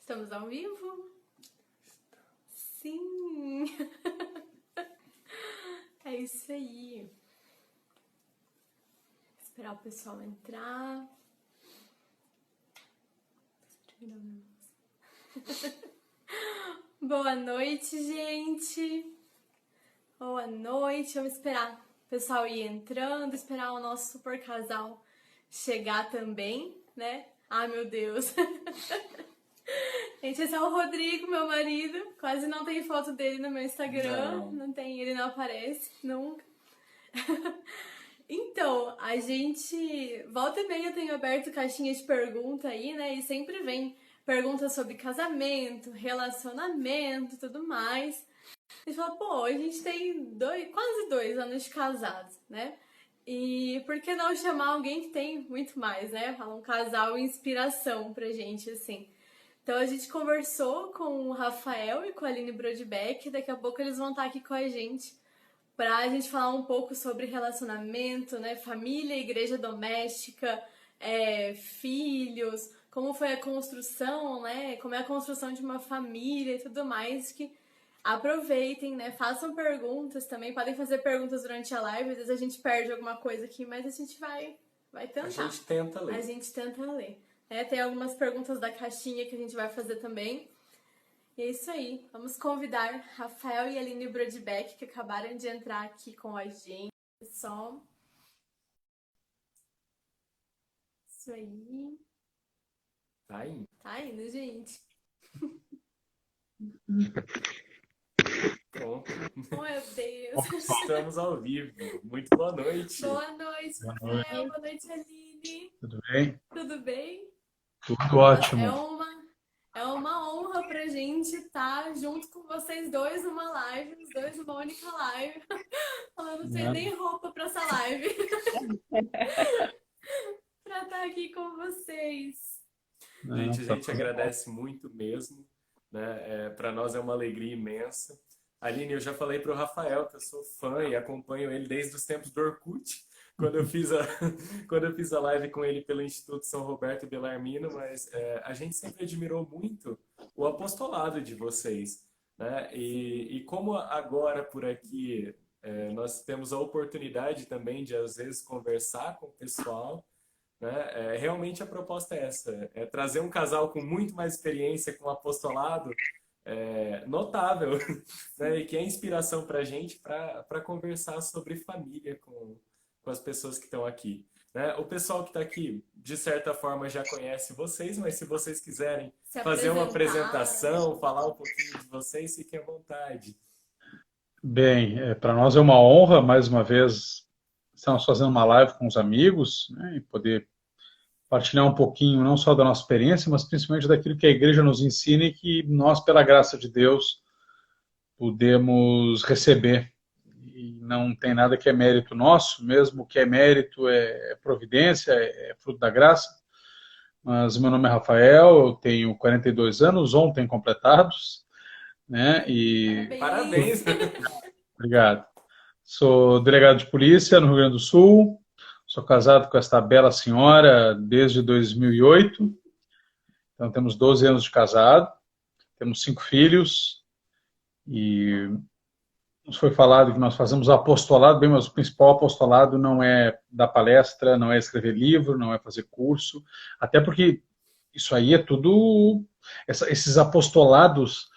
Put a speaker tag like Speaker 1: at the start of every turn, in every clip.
Speaker 1: Estamos ao vivo? Sim! É isso aí. Esperar o pessoal entrar. Boa noite, gente. Boa noite. Vamos esperar o pessoal ir entrando, esperar o nosso super casal chegar também, né? Ai, meu Deus. Gente, esse é o Rodrigo, meu marido. Quase não tem foto dele no meu Instagram. Não tem, ele não aparece nunca. Então, a gente... Volta e meia eu tenho aberto caixinha de pergunta aí, né? E sempre vem perguntas sobre casamento, relacionamento e tudo mais. A gente fala, pô, a gente tem quase 2 anos de casados, né? E por que não chamar alguém que tem muito mais, né? Falar um casal inspiração pra gente, assim. Então a gente conversou com o Rafael e com a Aline Brodbeck. Daqui a pouco eles vão estar aqui com a gente pra gente falar um pouco sobre relacionamento, né? Família, igreja doméstica, filhos, como foi a construção, né? Como é a construção de uma família e tudo mais. Que aproveitem, né? Façam perguntas também. Podem fazer perguntas durante a live. Às vezes a gente perde alguma coisa aqui, mas a gente vai tentar.
Speaker 2: A gente tenta ler.
Speaker 1: A gente tenta ler. Tem algumas perguntas da caixinha que a gente vai fazer também. E é isso aí. Vamos convidar Rafael e Aline Brodbeck, que acabaram de entrar aqui com a gente. Só. Isso aí.
Speaker 2: Tá indo.
Speaker 1: Tá indo, gente.
Speaker 2: Pronto.
Speaker 1: Meu Deus.
Speaker 2: Estamos ao vivo. Muito boa noite.
Speaker 1: Boa noite, Rafael. Boa noite, Aline.
Speaker 3: Tudo bem?
Speaker 1: Tudo bem?
Speaker 3: Tudo ótimo.
Speaker 1: É uma honra pra gente estar junto com vocês dois numa live, os dois numa única live. Eu não tenho nem roupa pra essa live. Pra estar aqui com vocês.
Speaker 2: Gente, a gente agradece muito mesmo, né? Para nós é uma alegria imensa. Aline, eu já falei para o Rafael que eu sou fã e acompanho ele desde os tempos do Orkut, quando eu fiz a live com ele pelo Instituto São Roberto Bellarmino, mas a gente sempre admirou muito o apostolado de vocês, né? E como agora por aqui nós temos a oportunidade também de às vezes conversar com o pessoal, né? Realmente a proposta é essa, é trazer um casal com muito mais experiência com apostolado notável, né? E que é inspiração para a gente para conversar sobre família com as pessoas que estão aqui, né? O pessoal que está aqui, de certa forma, já conhece vocês, mas se vocês quiserem fazer uma apresentação, falar um pouquinho de vocês, fiquem à vontade.
Speaker 3: Bem, para nós é uma honra, mais uma vez, estamos fazendo uma live com os amigos, né, e poder partilhar um pouquinho, não só da nossa experiência, mas principalmente daquilo que a igreja nos ensina e que nós, pela graça de Deus, podemos receber. E não tem nada que é mérito nosso, mesmo que é mérito é providência, é fruto da graça. Mas meu nome é Rafael, eu tenho 42 anos, ontem completados, né? E
Speaker 2: Parabéns!
Speaker 3: obrigado. Sou delegado de polícia no Rio Grande do Sul. Sou casado com esta bela senhora desde 2008. Então temos 12 anos de casado. Temos 5 filhos. E nos foi falado que nós fazemos apostolado, bem, mas o principal apostolado não é dar palestra, não é escrever livro, não é fazer curso. Até porque isso aí é tudo... Esses apostolados,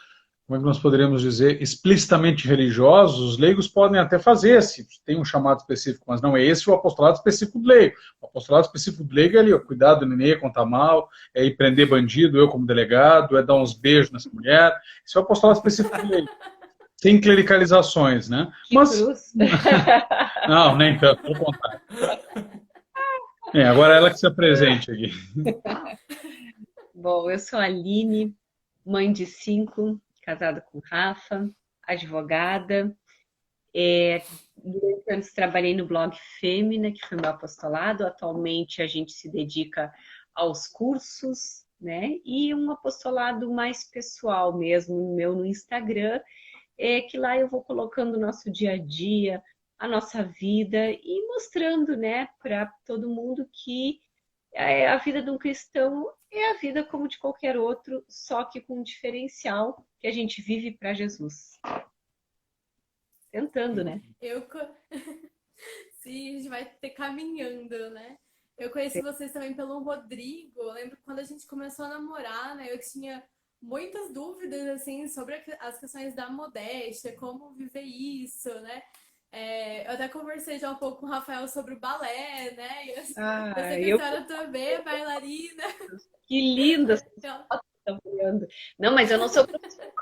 Speaker 3: como é que nós poderíamos dizer, explicitamente religiosos, os leigos podem até fazer, se tem um chamado específico, mas não é esse o apostolado específico do leigo. O apostolado específico do leigo é ali, ó, cuidar do nenê, contar mal, é ir prender bandido, eu como delegado, é dar uns beijos nessa mulher. Esse é o apostolado específico do leigo. Sem clericalizações, né? Mas... não, nem tanto, pelo contrário. Agora ela que se apresente aqui.
Speaker 4: Bom, eu sou a Aline, mãe de 5, casada com o Rafa, advogada. Durante anos trabalhei no blog Fêmina, que foi meu apostolado. Atualmente a gente se dedica aos cursos, né? E um apostolado mais pessoal mesmo, meu no Instagram, que lá eu vou colocando o nosso dia a dia, a nossa vida e mostrando, né, para todo mundo que A vida de um cristão é a vida como de qualquer outro, só que com um diferencial que a gente vive para Jesus. Tentando, né?
Speaker 1: Sim, a gente vai ter caminhando, né? Eu conheci vocês também pelo Rodrigo. Eu lembro que quando a gente começou a namorar, né? Eu tinha muitas dúvidas, assim, sobre as questões da modéstia, como viver isso, né? Eu até conversei já um pouco com o Rafael sobre o balé, né? Eu sei que a senhora também é bailarina.
Speaker 4: Que linda essa foto que tá olhando. Não, mas eu não sou profissional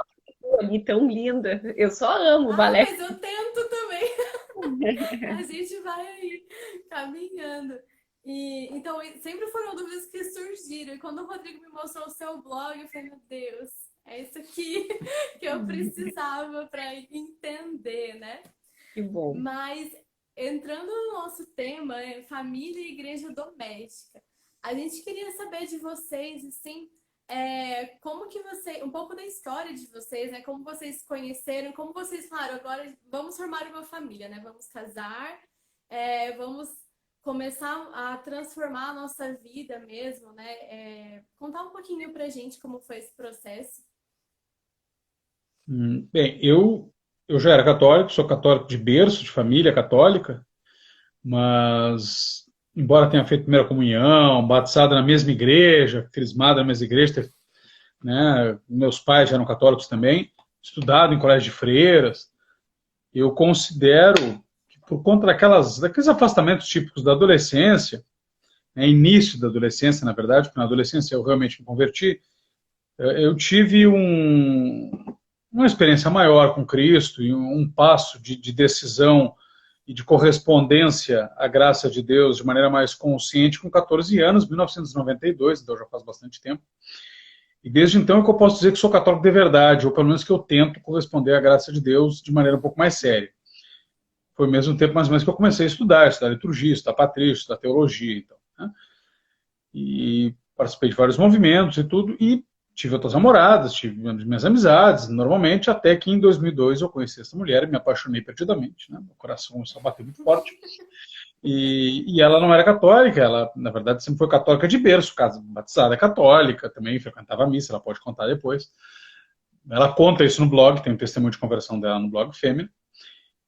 Speaker 4: ali tão linda. Eu só amo balé.
Speaker 1: Mas eu tento também. A gente vai aí caminhando. Então, sempre foram dúvidas que surgiram. E quando o Rodrigo me mostrou o seu blog, eu falei, meu Deus, é isso aqui que eu precisava para entender, né?
Speaker 4: Que bom.
Speaker 1: Mas, entrando no nosso tema, família e igreja doméstica, a gente queria saber de vocês, assim, como que um pouco da história de vocês, né? Como vocês se conheceram, como vocês falaram, agora vamos formar uma família, né? Vamos casar, vamos começar a transformar a nossa vida mesmo, né? Contar um pouquinho pra gente como foi esse processo.
Speaker 3: Bem, eu já era católico, sou católico de berço, de família católica, mas embora tenha feito primeira comunhão, batizado na mesma igreja, crismado na mesma igreja, né, meus pais já eram católicos também, estudado em colégio de freiras, eu considero que por conta daqueles afastamentos típicos da adolescência, né, início da adolescência, na verdade, porque na adolescência eu realmente me converti, eu tive uma experiência maior com Cristo e um passo de decisão e de correspondência à graça de Deus de maneira mais consciente com 14 anos, 1992, então já faz bastante tempo. E desde então é que eu posso dizer que sou católico de verdade, ou pelo menos que eu tento corresponder à graça de Deus de maneira um pouco mais séria. Foi ao mesmo tempo mais ou menos que eu comecei a estudar liturgia, estudar patrística, estudar teologia. Então, né? E participei de vários movimentos e tudo, e tive outras namoradas, tive minhas amizades, normalmente, até que em 2002 eu conheci essa mulher e me apaixonei perdidamente, né? Meu coração começou a bater muito forte. E ela não era católica, ela, na verdade, sempre foi católica de berço, batizada católica, também frequentava a missa, ela pode contar depois. Ela conta isso no blog, tem um testemunho de conversão dela no blog Fêmea.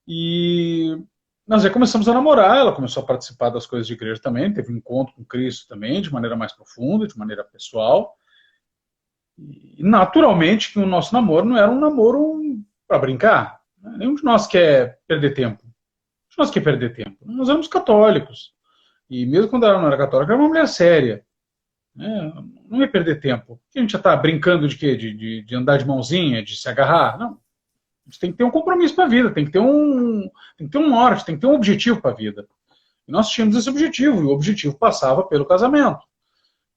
Speaker 3: E nós já começamos a namorar, ela começou a participar das coisas de igreja também, teve um encontro com Cristo também, de maneira mais profunda, de maneira pessoal. E naturalmente que o nosso namoro não era um namoro para brincar. Nenhum de nós quer perder tempo. Nós quer perder tempo. Nós éramos católicos. E mesmo quando ela não era católica, era uma mulher séria. Né? Não ia perder tempo. A gente já está brincando de quê? De andar de mãozinha, de se agarrar? Não. A gente tem que ter um compromisso para a vida, tem que ter um norte, tem que ter um objetivo para a vida. E nós tínhamos esse objetivo, e o objetivo passava pelo casamento.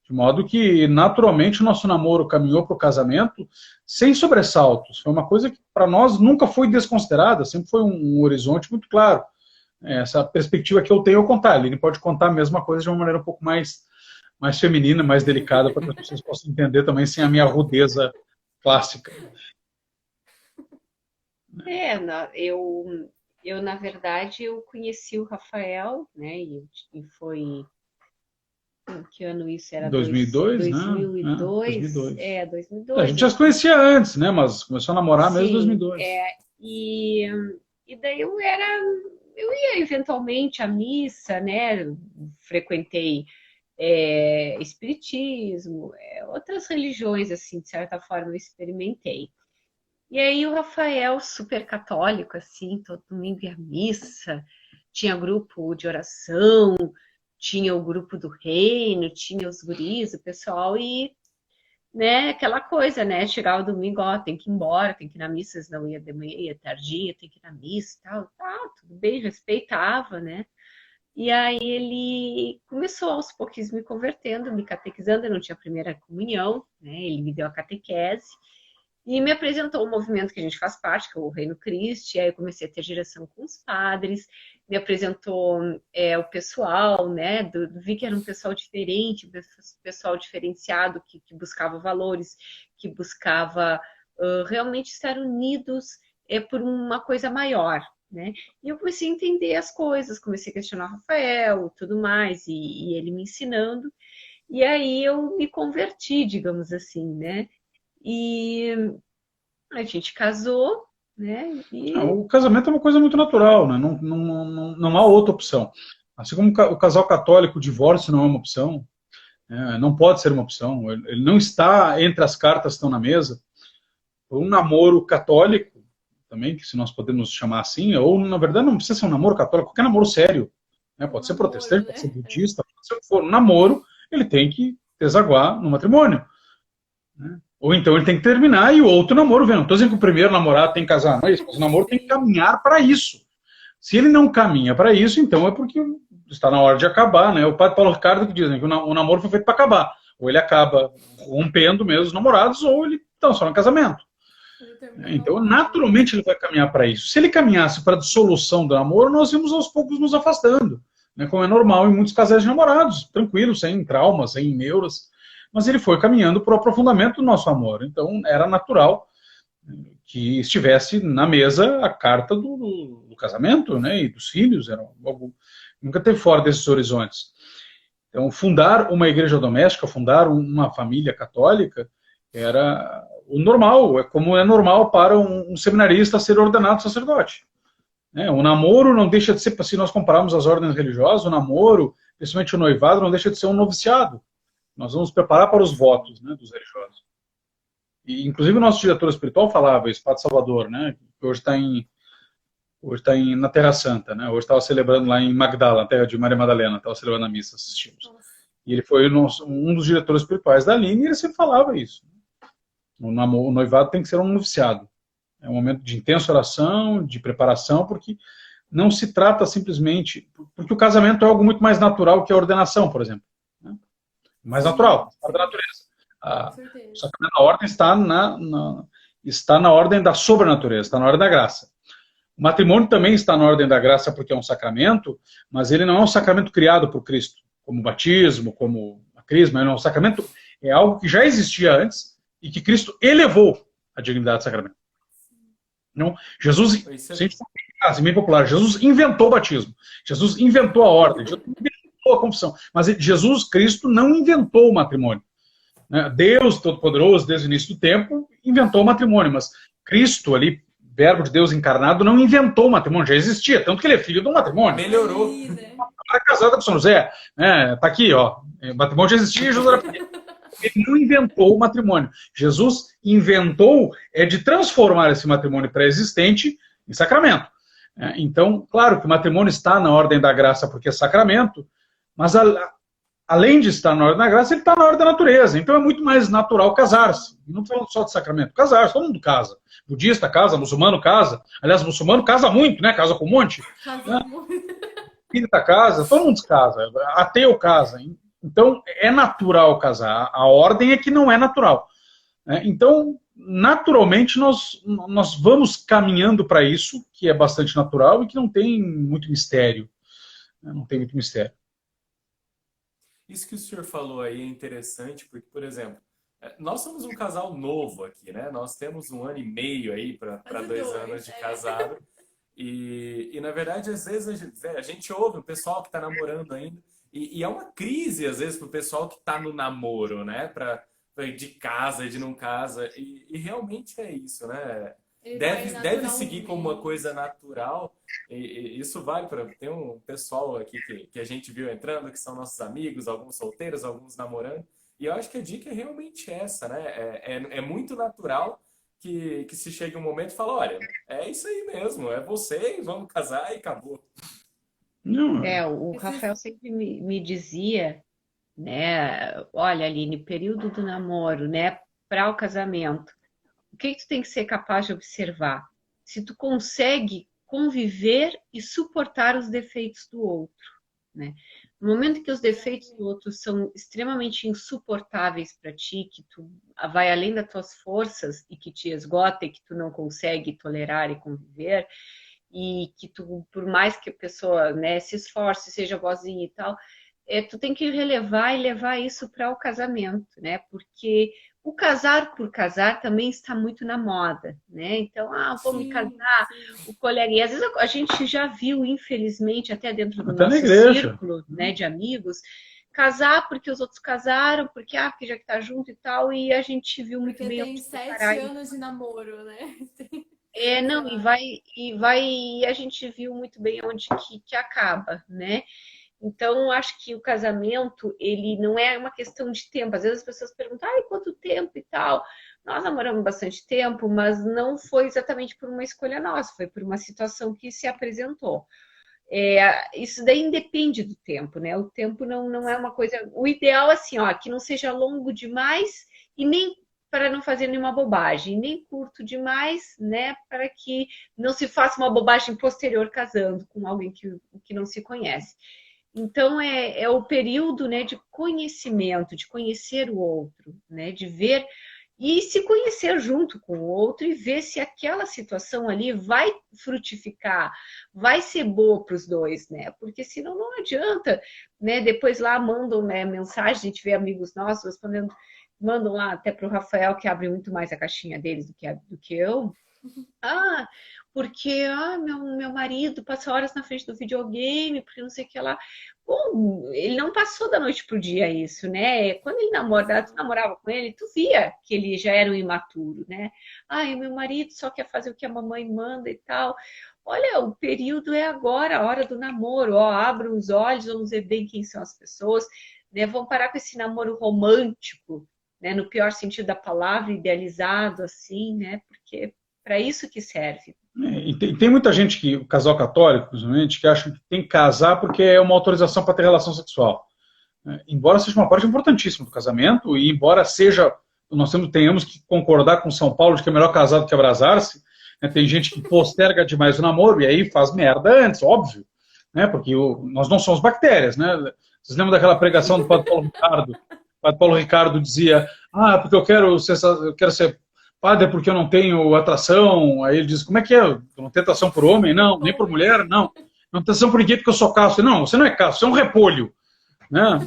Speaker 3: De modo que, naturalmente, o nosso namoro caminhou para o casamento sem sobressaltos. Foi uma coisa que, para nós, nunca foi desconsiderada, sempre foi um horizonte muito claro. Essa perspectiva que eu tenho, eu contar. A Aline pode contar a mesma coisa de uma maneira um pouco mais feminina, mais delicada, para que as pessoas possam entender também sem a minha rudeza clássica.
Speaker 4: Eu na verdade, eu conheci o Rafael, né, e foi... Em que ano isso era?
Speaker 3: 2002,
Speaker 4: 2002.
Speaker 3: Né?
Speaker 4: 2002.
Speaker 3: A gente já se conhecia antes, né? Mas começou a namorar mesmo em 2002.
Speaker 4: E daí eu ia eventualmente à missa, né? Frequentei espiritismo, outras religiões, assim, de certa forma eu experimentei. E aí o Rafael, super católico, assim, todo domingo ia à missa, tinha grupo de oração, tinha o grupo do reino, tinha os guris, o pessoal, e, né, aquela coisa, né, chegava o domingo, tem que ir embora, tem que ir na missa, senão ia de manhã, ia tardinha, tem que ir na missa e tal, tudo bem, respeitava, né, e aí ele começou aos pouquinhos me convertendo, me catequizando, eu não tinha primeira comunhão, né, ele me deu a catequese, e me apresentou um movimento que a gente faz parte, que é o Reino Cristo, aí eu comecei a ter direção com os padres, me apresentou o pessoal, né, vi que era um pessoal diferente, pessoal diferenciado, que buscava valores, que buscava realmente estar unidos por uma coisa maior, né? E eu comecei a entender as coisas, comecei a questionar o Rafael e tudo mais, e ele me ensinando. E aí eu me converti, digamos assim, né? E a gente casou, né? E
Speaker 3: O casamento é uma coisa muito natural, né? Não há outra opção. Assim como o casal católico, o divórcio não é uma opção, né? Não pode ser uma opção. Ele não está entre as cartas que estão na mesa. Um namoro católico, também, que se nós podemos chamar assim, ou na verdade não precisa ser um namoro católico, qualquer namoro sério, né? Pode ser
Speaker 1: Namoro,
Speaker 3: protestante,
Speaker 1: né?
Speaker 3: pode ser budista, pode ser o que for. Um namoro, ele tem que desaguar no matrimônio, né? Ou então ele tem que terminar e o outro namoro vem. Não estou dizendo que o primeiro namorado tem que casar, não é isso, mas o namoro tem que
Speaker 1: Sim.
Speaker 3: caminhar para isso. Se ele não caminha para isso, então é porque está na hora de acabar, né? O padre Paulo Ricardo que diz, né, que o namoro foi feito para acabar. Ou ele acaba rompendo mesmo os namorados, ou ele está só no casamento.
Speaker 1: Ele termina
Speaker 3: Então,
Speaker 1: logo.
Speaker 3: naturalmente, ele vai caminhar para isso. Se ele caminhasse para a dissolução do namoro, nós íamos aos poucos nos afastando, né? Como é normal em muitos casais de namorados, tranquilos, sem traumas, sem neuras. Mas ele foi caminhando para o aprofundamento do nosso amor. Então, era natural que estivesse na mesa a carta do casamento, né? E dos filhos. Era algo, nunca teve fora desses horizontes. Então, fundar uma igreja doméstica, fundar uma família católica, era o normal, é como é normal para um seminarista ser ordenado sacerdote. Né? O namoro não deixa de ser, se nós compararmos as ordens religiosas, o namoro, principalmente o noivado, não deixa de ser um noviciado. Nós vamos preparar para os votos, né, dos religiosos. E, inclusive, o nosso diretor espiritual falava isso, Padre Salvador, né, que hoje está na Terra Santa, né, hoje estava celebrando lá em Magdala, na terra de Maria Madalena, estava celebrando a missa, assistimos.
Speaker 1: Nossa.
Speaker 3: E ele foi um dos diretores espirituais da Aline e ele sempre falava isso. O noivado tem que ser um noviciado. É um momento de intensa oração, de preparação, porque não se trata simplesmente... Porque o casamento é algo muito mais natural que a ordenação, por exemplo. Né? Mais natural, parte da natureza.
Speaker 1: Com certeza.
Speaker 3: O sacramento da ordem está na ordem da sobrenatureza, está na ordem da graça. O matrimônio também está na ordem da graça porque é um sacramento, mas ele não é um sacramento criado por Cristo, como o batismo, como a crisma. Ele é um sacramento, é algo que já existia antes e que Cristo elevou a dignidade do sacramento. Não, Jesus, se a gente for assim, bem popular, Jesus inventou o batismo, Jesus inventou a ordem, Jesus inventou a confissão, mas Jesus Cristo não inventou o matrimônio. Deus Todo-Poderoso, desde o início do tempo, inventou o matrimônio, mas Cristo ali, verbo de Deus encarnado, não inventou o matrimônio, já existia, tanto que ele é filho do matrimônio.
Speaker 2: Melhorou.
Speaker 3: Era casado com São José, né? Tá aqui, ó, o matrimônio já existia, Jesus era filho. Ele não inventou o matrimônio. Jesus inventou de transformar esse matrimônio pré-existente em sacramento. Então, claro que o matrimônio está na ordem da graça porque é sacramento, mas além de estar na ordem da graça, ele está na ordem da natureza. Então é muito mais natural casar-se. Não estou falando só de sacramento. Casar-se, todo mundo casa. Budista casa, muçulmano casa. Aliás, muçulmano casa muito, né? Casa com um monte.
Speaker 1: Casa muito.
Speaker 3: Espírita casa, todo mundo casa. Ateu casa. Então, é natural casar. A ordem é que não é natural. Então, naturalmente, nós vamos caminhando para isso, que é bastante natural e que não tem muito mistério. Não tem muito mistério.
Speaker 2: Isso que o senhor falou aí é interessante, porque, por exemplo, nós somos um casal novo aqui, né? Nós temos 1 ano e meio aí para 2 anos de casado. E, na verdade, às vezes a gente ouve o pessoal que está namorando ainda. E é uma crise, às vezes, para o pessoal que está no namoro, né? De casa e de não casa. E realmente é isso, né? Deve seguir como uma coisa natural. E isso vale para... Tem um pessoal aqui que a gente viu entrando, que são nossos amigos, alguns solteiros, alguns namorando. E eu acho que a dica é realmente essa, né? É muito natural que se chegue um momento e fala, olha, é isso aí mesmo, é vocês, vamos casar e acabou.
Speaker 4: O Rafael sempre me dizia, né? Olha, Aline, período do namoro, né? Para o casamento, o que tu tem que ser capaz de observar? Se tu consegue conviver e suportar os defeitos do outro, né? No momento que os defeitos do outro são extremamente insuportáveis para ti, que tu vai além das tuas forças e que te esgota e que tu não consegue tolerar e conviver, e que tu, por mais que a pessoa, né, se esforce, seja boazinha e tal, tu tem que relevar e levar isso para o casamento, né? Porque o casar por casar também está muito na moda, né? Então, vou me casar, o colega... E às vezes a gente já viu, infelizmente, até dentro do nosso círculo, né, de amigos, casar porque os outros casaram, porque já que tá junto e tal, e a gente viu muito bem...
Speaker 1: Porque tem 7 anos de namoro, né?
Speaker 4: Não, e a gente viu muito bem onde que acaba, né? Então, acho que o casamento, ele não é uma questão de tempo. Às vezes as pessoas perguntam, quanto tempo e tal. Nós namoramos bastante tempo, mas não foi exatamente por uma escolha nossa, foi por uma situação que se apresentou. Isso daí independe do tempo, né? O tempo não é uma coisa... O ideal, assim, que não seja longo demais e nem para não fazer nenhuma bobagem, nem curto demais, né? Para que não se faça uma bobagem posterior casando com alguém que não se conhece. Então, é o período, né, de conhecimento, de conhecer o outro, né, de ver e se conhecer junto com o outro e ver se aquela situação ali vai frutificar, vai ser boa para os dois, né? Porque senão não adianta, né? Depois lá mandam, né, mensagem, a gente vê amigos nossos respondendo, mandam lá até para o Rafael, que abre muito mais a caixinha deles do que eu. Porque meu marido passa horas na frente do videogame, porque não sei o que lá. Bom, ele não passou da noite pro dia isso, né? Quando ele tu namorava com ele, tu via que ele já era um imaturo, né? O meu marido só quer fazer o que a mamãe manda e tal. Olha, o período é agora, a hora do namoro. Abram os olhos, vamos ver bem quem são as pessoas, né? Vamos parar com esse namoro romântico, né? No pior sentido da palavra, idealizado, assim, né? Porque para isso que serve.
Speaker 3: E tem muita gente, o casal católico, principalmente, que acha que tem que casar porque é uma autorização para ter relação sexual. Embora seja uma parte importantíssima do casamento, e embora nós tenhamos que concordar com São Paulo de que é melhor casar do que abrasar-se, né? Tem gente que posterga demais o namoro e aí faz merda antes, óbvio, né? Porque nós não somos bactérias, né? Vocês lembram daquela pregação do Padre Paulo Ricardo? O Padre Paulo Ricardo dizia, porque eu quero ser padre porque eu não tenho atração. Aí ele diz, como é que é? Eu não tenho atração por homem? Não. Nem por mulher? Não. Não tenho atração por ninguém porque eu sou casto. Não, você não é casto, você é um repolho. Né?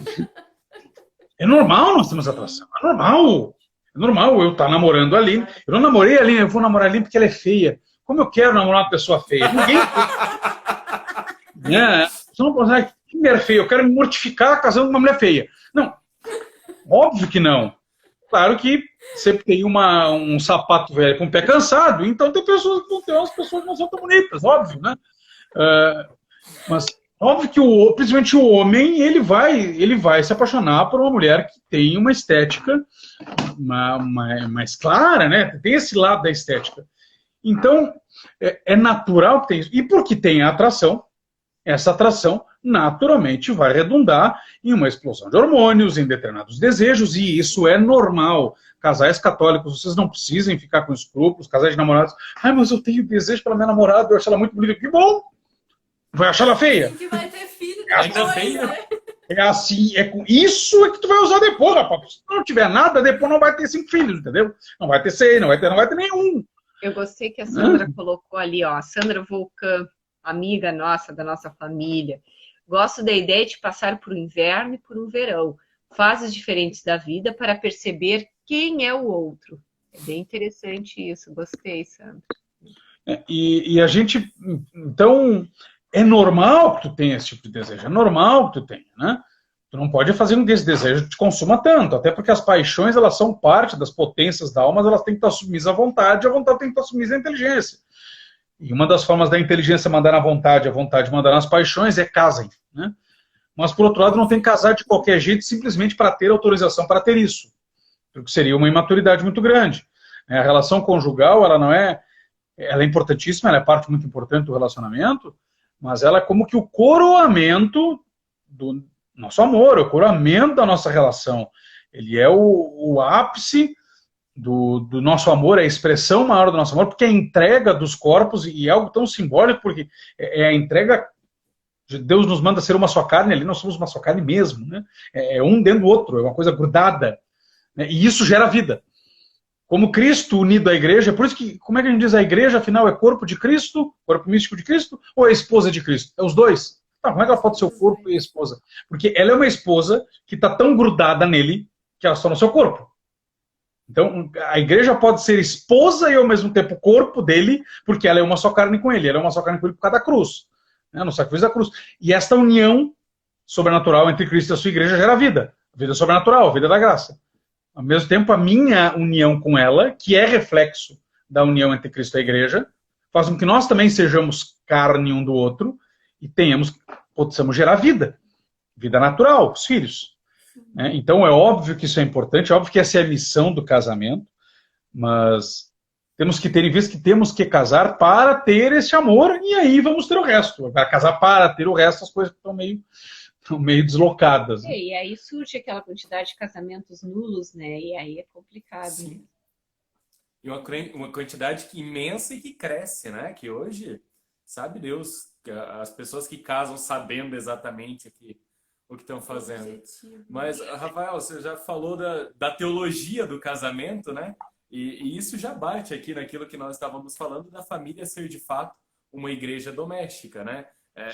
Speaker 3: É normal nós termos atração. É normal. É normal eu estar namorando a Aline. Eu não namorei a Aline, eu vou namorar a Aline porque ela é feia. Como eu quero namorar uma pessoa feia? Ninguém... Você não pode dizer, que mulher feia? Eu quero me mortificar casando com uma mulher feia. Não. Óbvio que não. Claro que sempre tem um sapato velho com o pé cansado, então tem pessoas que não tem, umas pessoas que não são tão bonitas, óbvio, né? Mas óbvio que principalmente o homem, ele vai se apaixonar por uma mulher que tem uma estética mais clara, né? Tem esse lado da estética. Então, é natural que tenha isso. E porque tem a atração, essa atração naturalmente vai redundar em uma explosão de hormônios, em determinados desejos, e isso é normal. Casais católicos, vocês não precisem ficar com escrúpulos, casais de namorados, mas eu tenho desejo pela minha namorada, eu acho ela muito bonita. Que bom! Vai achar ela feia?
Speaker 1: Que vai ter filho
Speaker 2: depois, feia.
Speaker 1: Né?
Speaker 3: É assim, com isso que tu vai usar depois, rapaz. Se não tiver nada, depois não vai ter 5 filhos, entendeu? Não vai ter 6, não vai ter nenhum.
Speaker 4: Eu gostei que a Sandra colocou ali, a Sandra Volcan, amiga nossa, da nossa família. Gosto da ideia de passar por um inverno e por um verão, fases diferentes da vida para perceber quem é o outro. É bem interessante isso, gostei, Sandra.
Speaker 3: E a gente, então, é normal que tu tenha esse tipo de desejo, é normal que tu tenha, né? Tu não pode fazer com que esse desejo te consuma tanto, até porque as paixões, elas são parte das potências da alma, mas elas têm que estar submissas à vontade, e a vontade tem que estar submissa à inteligência. E uma das formas da inteligência mandar na vontade, a vontade mandar nas paixões, é casem, né? Mas, por outro lado, não tem que casar de qualquer jeito, simplesmente para ter autorização para ter isso. Porque seria uma imaturidade muito grande. A relação conjugal, ela é importantíssima, ela é parte muito importante do relacionamento, mas ela é como que o coroamento do nosso amor, o coroamento da nossa relação. Ele é o ápice do nosso amor, é a expressão maior do nosso amor, porque é a entrega dos corpos, e é algo tão simbólico, porque é a entrega, Deus nos manda ser uma só carne, ali nós somos uma só carne mesmo, né? É um dentro do outro, é uma coisa grudada, né? E isso gera vida. Como Cristo unido à igreja, por isso que, como é que a gente diz, a igreja afinal é corpo de Cristo, corpo místico de Cristo, ou é esposa de Cristo? É os dois. Tá, como é que ela pode ser o corpo e a esposa? Porque ela é uma esposa que está tão grudada nele que ela só no seu corpo. Então, a igreja pode ser esposa e ao mesmo tempo corpo dele, porque ela é uma só carne com ele. Ela é uma só carne com ele por causa da cruz, né? No sacrifício da cruz. E esta união sobrenatural entre Cristo e a sua igreja gera vida. Vida sobrenatural, vida da graça. Ao mesmo tempo, a minha união com ela, que é reflexo da união entre Cristo e a igreja, faz com que nós também sejamos carne um do outro e possamos gerar vida. Vida natural, os filhos. Né? Então, é óbvio que isso é importante, é óbvio que essa é a missão do casamento, mas temos que ter em vista que temos que casar para ter esse amor e aí vamos ter o resto. Para casar para ter o resto, as coisas estão meio deslocadas.
Speaker 4: Né? E aí surge aquela quantidade de casamentos nulos, né? E aí é complicado.
Speaker 2: Sim.
Speaker 4: Né?
Speaker 2: E uma quantidade imensa e que cresce, né? Que hoje, sabe Deus, as pessoas que casam sabendo exatamente o que estão fazendo. Mas, Rafael, você já falou da teologia do casamento, né? E isso já bate aqui naquilo que nós estávamos falando da família ser, de fato, uma igreja doméstica, né?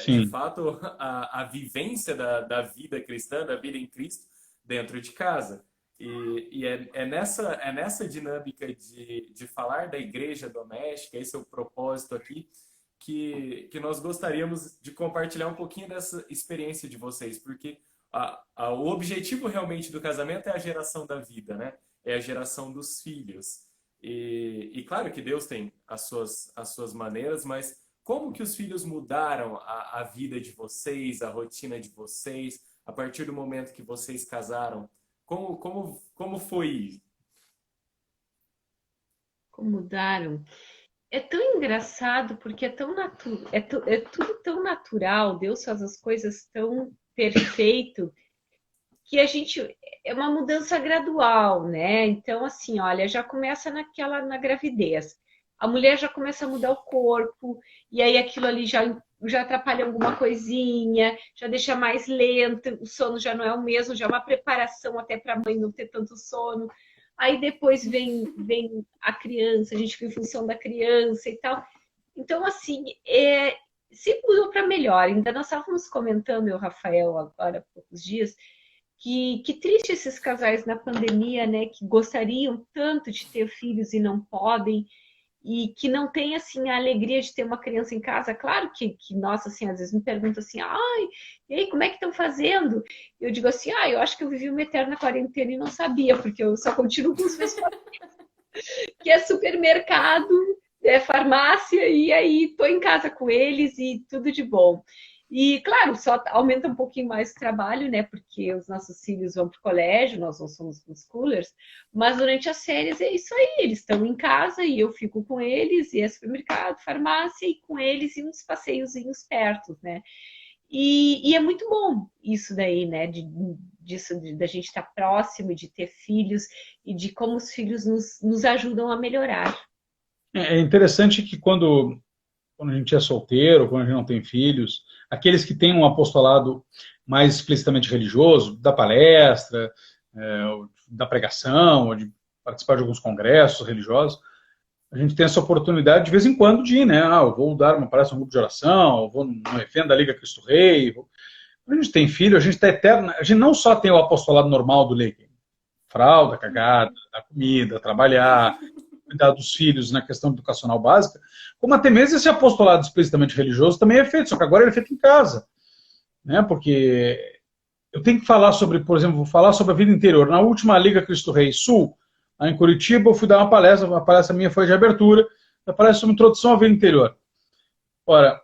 Speaker 2: De fato, a vivência da vida cristã, da vida em Cristo, dentro de casa. E é nessa dinâmica de falar da igreja doméstica, esse é o propósito aqui, que nós gostaríamos de compartilhar um pouquinho dessa experiência de vocês, porque o objetivo realmente do casamento é a geração da vida, né? É a geração dos filhos. E claro que Deus tem as suas maneiras, mas como que os filhos mudaram a vida de vocês, a rotina de vocês, a partir do momento que vocês casaram? Como foi?
Speaker 4: Como mudaram? É tão engraçado porque é tudo tão natural, Deus faz as coisas tão perfeito que é uma mudança gradual, né? Então, assim, olha, já começa na gravidez. A mulher já começa a mudar o corpo, e aí aquilo ali já atrapalha alguma coisinha, já deixa mais lento, o sono já não é o mesmo, já é uma preparação até para a mãe não ter tanto sono. Aí depois vem a criança, a gente fica em função da criança e tal. Então, assim, se mudou para melhor. Ainda nós estávamos comentando, eu e o Rafael, agora há poucos dias, que triste esses casais na pandemia, né, que gostariam tanto de ter filhos e não podem, e que não tem, assim, a alegria de ter uma criança em casa. Claro que nossa, assim, às vezes me perguntam assim, e aí, como é que estão fazendo? Eu digo assim, eu acho que eu vivi uma eterna quarentena e não sabia, porque eu só continuo com os meus parentes, que é supermercado, é farmácia, e aí tô em casa com eles e tudo de bom. E, claro, só aumenta um pouquinho mais o trabalho, né? Porque os nossos filhos vão para o colégio, nós não somos schoolers, mas durante as férias é isso aí, eles estão em casa e eu fico com eles, e é supermercado, farmácia, e com eles e uns passeiozinhos perto, né? E é muito bom isso daí, né? Da gente estar próximo, de ter filhos, e de como os filhos nos ajudam a melhorar.
Speaker 3: É interessante que quando a gente é solteiro, quando a gente não tem filhos, aqueles que têm um apostolado mais explicitamente religioso, da palestra, da pregação, ou de participar de alguns congressos religiosos, a gente tem essa oportunidade de vez em quando de ir, né? Eu vou dar uma palestra no grupo de oração, eu vou no refém da Liga Cristo Rei. Quando a gente tem filho, a gente está eterna. A gente não só tem o apostolado normal do leigo, fralda, cagada, dar comida, trabalhar, cuidar dos filhos na questão educacional básica, como até mesmo esse apostolado explicitamente religioso também é feito, só que agora ele é feito em casa, né? Porque eu tenho que falar sobre, por exemplo, vou falar sobre a vida interior. Na última Liga Cristo Rei Sul, lá em Curitiba, eu fui dar uma palestra, a palestra minha foi de abertura, a palestra sobre introdução à vida interior. Ora,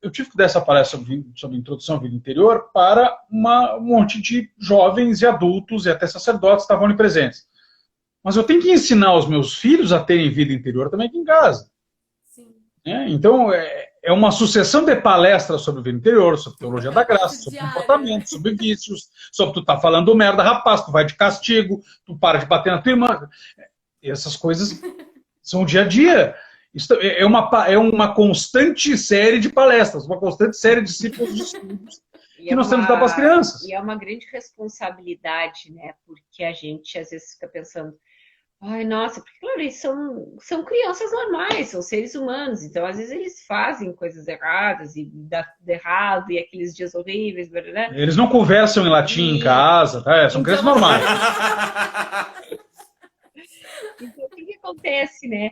Speaker 3: eu tive que dar essa palestra sobre introdução à vida interior para um monte de jovens e adultos e até sacerdotes que estavam ali presentes. Mas eu tenho que ensinar os meus filhos a terem vida interior também aqui em casa.
Speaker 1: Sim.
Speaker 3: Então, é uma sucessão de palestras sobre vida interior, sobre teologia da graça, sobre comportamento, sobre vícios, sobre tu tá falando merda, rapaz, tu vai de castigo, tu para de bater na tua irmã. E essas coisas são o dia a dia. Isso é uma constante série de palestras, uma constante série de ciclos de estudos que nós temos que dar para as crianças.
Speaker 4: E é uma grande responsabilidade, né? Porque a gente às vezes fica pensando, Ai, nossa, porque, claro, eles são crianças normais, são seres humanos, então às vezes eles fazem coisas erradas e dá tudo errado, e aqueles dias horríveis, blá, blá, blá.
Speaker 3: Eles não conversam em latim em
Speaker 4: E
Speaker 3: casa, tá? São
Speaker 4: então,
Speaker 3: crianças normais.
Speaker 4: então, o que que acontece, né?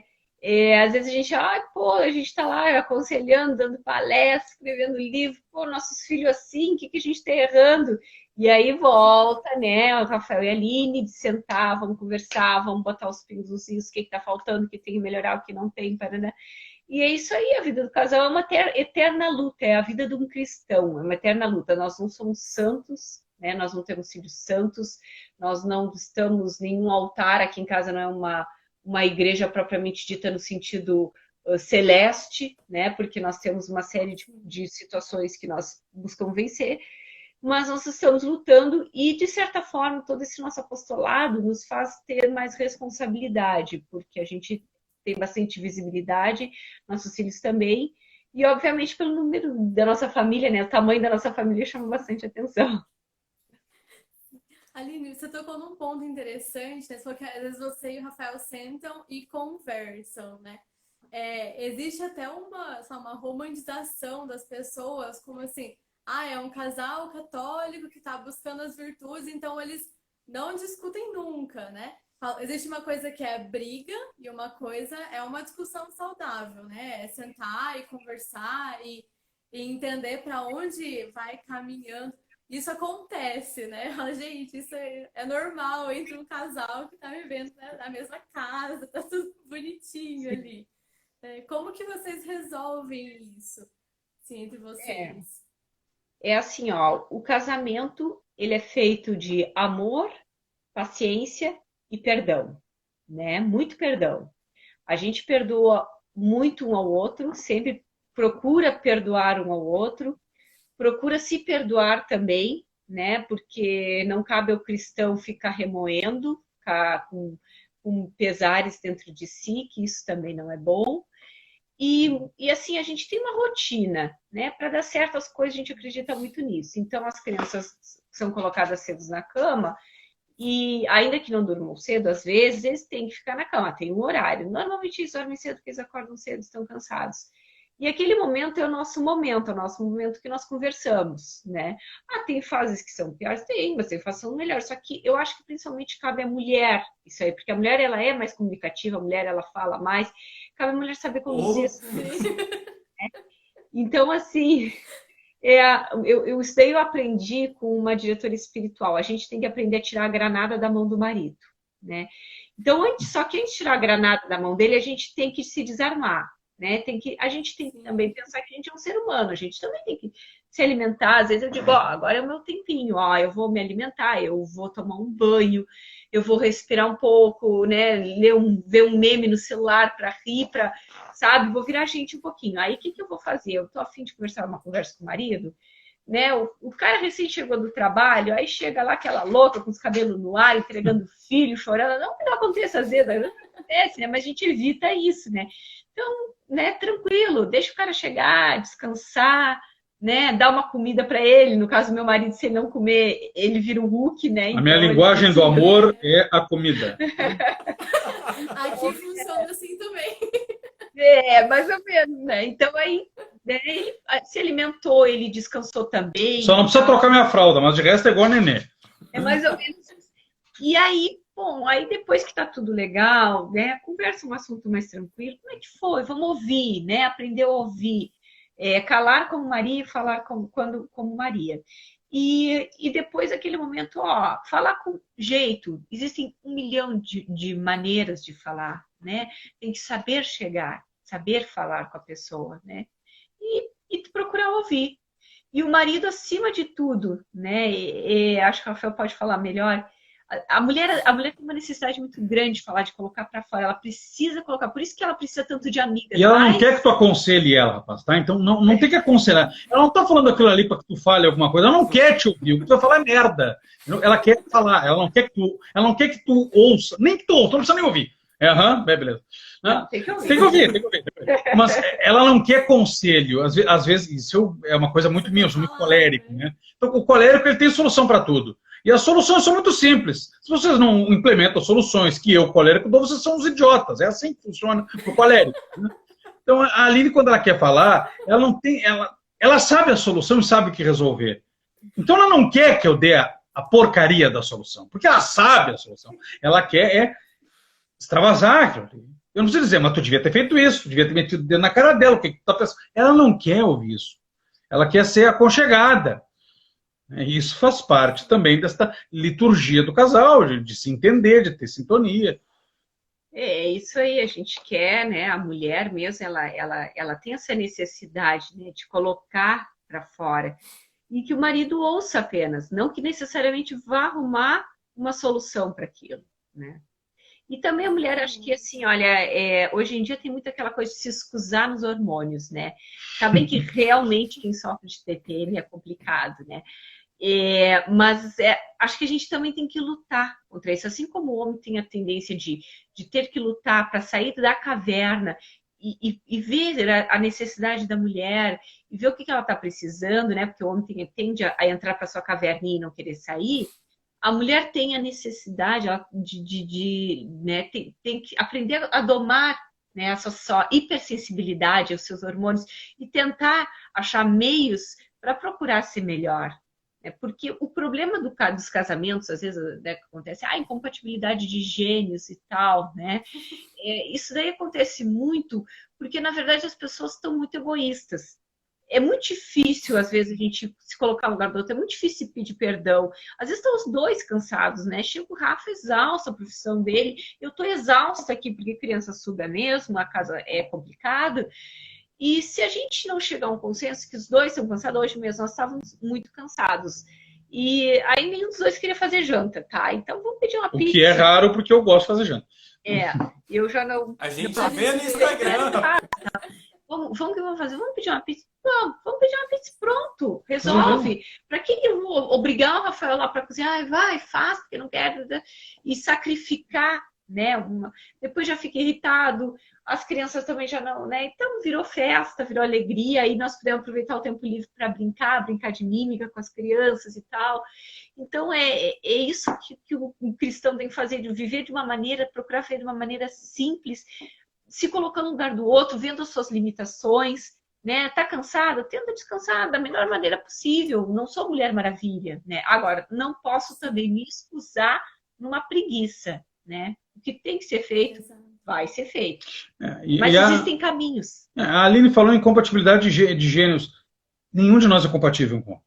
Speaker 4: Às vezes a gente, pô, a gente tá lá aconselhando, dando palestra, escrevendo livro, pô, nossos filhos assim, o que que a gente tá errando? E aí volta, né, o Rafael e a Aline, de sentar, vamos conversar, vamos botar os pingos nos is, o que que tá faltando, o que tem que melhorar, o que não tem, né? E é isso aí, a vida do casal é uma eterna luta, é a vida de um cristão, é uma eterna luta. Nós não somos santos, né? Nós não temos filhos santos, nós não estamos em nenhum altar, aqui em casa não é uma igreja propriamente dita no sentido celeste, né? Porque nós temos uma série de situações que nós buscamos vencer, mas nós estamos lutando e, de certa forma, todo esse nosso apostolado nos faz ter mais responsabilidade, porque a gente tem bastante visibilidade, nossos filhos também, e, obviamente, pelo número da nossa família, né? O tamanho da nossa família chama bastante atenção.
Speaker 1: Aline, você tocou num ponto interessante, né? Você falou que às vezes você e o Rafael sentam e conversam, né? Existe até uma romantização das pessoas, como assim, é um casal católico que está buscando as virtudes, então eles não discutem nunca, né? Existe uma coisa que é briga e uma coisa é uma discussão saudável, né? É sentar e conversar e entender para onde vai caminhando. Isso acontece, né? Gente, isso é normal entre um casal que está vivendo, né, na mesma casa, tá tudo bonitinho ali. Como que vocês resolvem isso, assim, entre vocês?
Speaker 4: É assim, ó, o casamento, ele é feito de amor, paciência e perdão, né? Muito perdão. A gente perdoa muito um ao outro, sempre procura perdoar um ao outro, procura se perdoar também, né? Porque não cabe ao cristão ficar remoendo, ficar com pesares dentro de si, que isso também não é bom. E assim, a gente tem uma rotina, né? Para dar certo as coisas, a gente acredita muito nisso. Então, as crianças são colocadas cedo na cama, e ainda que não durmam cedo, às vezes eles têm que ficar na cama, tem um horário. Normalmente eles dormem cedo porque eles acordam cedo, estão cansados. E aquele momento é o nosso momento que nós conversamos, né? Tem fases que são piores? Tem, mas tem fases que são melhores. Só que eu acho que principalmente cabe à mulher isso aí, porque a mulher, ela é mais comunicativa, a mulher, ela fala mais, cabe à mulher saber conduzir isso. Então, assim, eu aprendi com uma diretora espiritual, a gente tem que aprender a tirar a granada da mão do marido, né? Então, só que antes de tirar a granada da mão dele, a gente tem que se desarmar. Né? A gente tem que também pensar que a gente é um ser humano, a gente também tem que se alimentar. Às vezes eu digo, agora é o meu tempinho, eu vou me alimentar, eu vou tomar um banho, eu vou respirar um pouco, né? Ver um meme no celular para rir, sabe? Vou virar gente um pouquinho. Aí o que eu vou fazer? Eu tô a fim de conversar uma conversa com o marido, né? O cara recém chegou do trabalho, aí chega lá aquela louca com os cabelos no ar, entregando filho, chorando. Não que não aconteça às vezes, não acontece, né? Mas a gente evita isso, né? Então, né, tranquilo, deixa o cara chegar, descansar, né, dar uma comida para ele. No caso do meu marido, se ele não comer, ele vira um Hulk, né?
Speaker 3: A minha linguagem do amor é a comida.
Speaker 1: Aqui funciona assim também.
Speaker 4: Mais ou menos, né? Então aí, né, ele se alimentou, ele descansou também.
Speaker 3: Só não precisa trocar minha fralda, mas de resto é igual a nenê.
Speaker 4: É mais ou menos isso. E aí, bom, aí depois que tá tudo legal, né, conversa um assunto mais tranquilo, como é que foi? Vamos ouvir, né, aprender a ouvir, calar como Maria e falar como Maria. E depois aquele momento, falar com jeito, existem 1 milhão de maneiras de falar, né, tem que saber chegar, saber falar com a pessoa, né, e procurar ouvir. E o marido, acima de tudo, né, acho que o Rafael pode falar melhor. A mulher tem uma necessidade muito grande de falar, de colocar para fora. Ela precisa colocar, por isso que ela precisa tanto de amigas.
Speaker 3: E ela não quer que tu aconselhe ela, rapaz, tá? Então não tem que aconselhar. Ela não tá falando aquilo ali para que tu fale alguma coisa. Ela não quer te ouvir. O que tu vai falar é merda. Ela quer falar. Ela não quer que tu ouça. Nem que tu ouça. Tu não precisa nem ouvir. Beleza.
Speaker 4: Não, tem que ouvir.
Speaker 3: Tem que ouvir. Mas ela não quer conselho. Às vezes, isso é uma coisa muito minha, eu sou muito colérico, né? Então, o colérico, ele tem solução para tudo. E as soluções são muito simples. Se vocês não implementam soluções que eu, colérico, dou, vocês são os idiotas. É assim que funciona o colérico. Né? Então, a Aline, quando ela quer falar, ela não tem, ela sabe a solução e sabe o que resolver. Então, ela não quer que eu dê a porcaria da solução, porque ela sabe a solução. Ela quer extravasar aquilo. Eu não preciso dizer, mas tu devia ter feito isso, tu devia ter metido o dedo na cara dela. O que tu tá pensando? Ela não quer ouvir isso. Ela quer ser aconchegada. E isso faz parte também desta liturgia do casal, de se entender, de ter sintonia.
Speaker 4: É isso aí, a gente quer, né? A mulher mesmo, ela tem essa necessidade, né, de colocar para fora. E que o marido ouça apenas, não que necessariamente vá arrumar uma solução para aquilo, né? E também a mulher, acho que assim, olha, hoje em dia tem muito aquela coisa de se escusar nos hormônios, né? Tá bem que realmente quem sofre de TPM é complicado, né? Mas acho que a gente também tem que lutar contra isso. Assim como o homem tem a tendência de ter que lutar para sair da caverna e ver a necessidade da mulher e ver o que ela está precisando, né? Porque o homem tende a entrar para sua caverninha e não querer sair. A mulher tem a necessidade né, tem que aprender a domar, né, a sua hipersensibilidade aos seus hormônios e tentar achar meios para procurar ser melhor. Porque o problema dos casamentos, às vezes, né, que acontece, incompatibilidade de gênios e tal, né? Isso daí acontece muito porque, na verdade, as pessoas estão muito egoístas. É muito difícil, às vezes, a gente se colocar no lugar do outro, é muito difícil pedir perdão. Às vezes estão os dois cansados, né? Chega o Rafa exausto a profissão dele, eu estou exausta aqui porque criança suga mesmo, a casa é complicada. E se a gente não chegar a um consenso que os dois estão cansados, hoje mesmo nós estávamos muito cansados. E aí nenhum dos dois queria fazer janta, tá? Então vamos pedir uma pizza.
Speaker 3: O que é raro porque eu gosto de fazer janta.
Speaker 4: Eu já não...
Speaker 2: A gente vê no Instagram.
Speaker 4: Vamos que vamos fazer? Vamos pedir uma pizza? Vamos pedir uma pizza, pronto, resolve. Para que eu vou obrigar o Rafael lá para cozinhar? Vai, faz, porque não quero. E sacrificar, né? Depois já fica irritado, as crianças também já não, né? Então virou festa, virou alegria, aí nós podemos aproveitar o tempo livre para brincar de mímica com as crianças e tal. Então é isso que o cristão tem que fazer, de viver de uma maneira, procurar viver de uma maneira simples, se colocando no lugar do outro, vendo as suas limitações, né? Tá cansada? Tenta descansar da melhor maneira possível. Não sou Mulher Maravilha, né? Agora, não posso também me excusar numa preguiça, né? O que tem que ser feito, vai ser feito. Mas existem caminhos.
Speaker 3: A Aline falou em compatibilidade de gênios. Nenhum de nós é compatível com.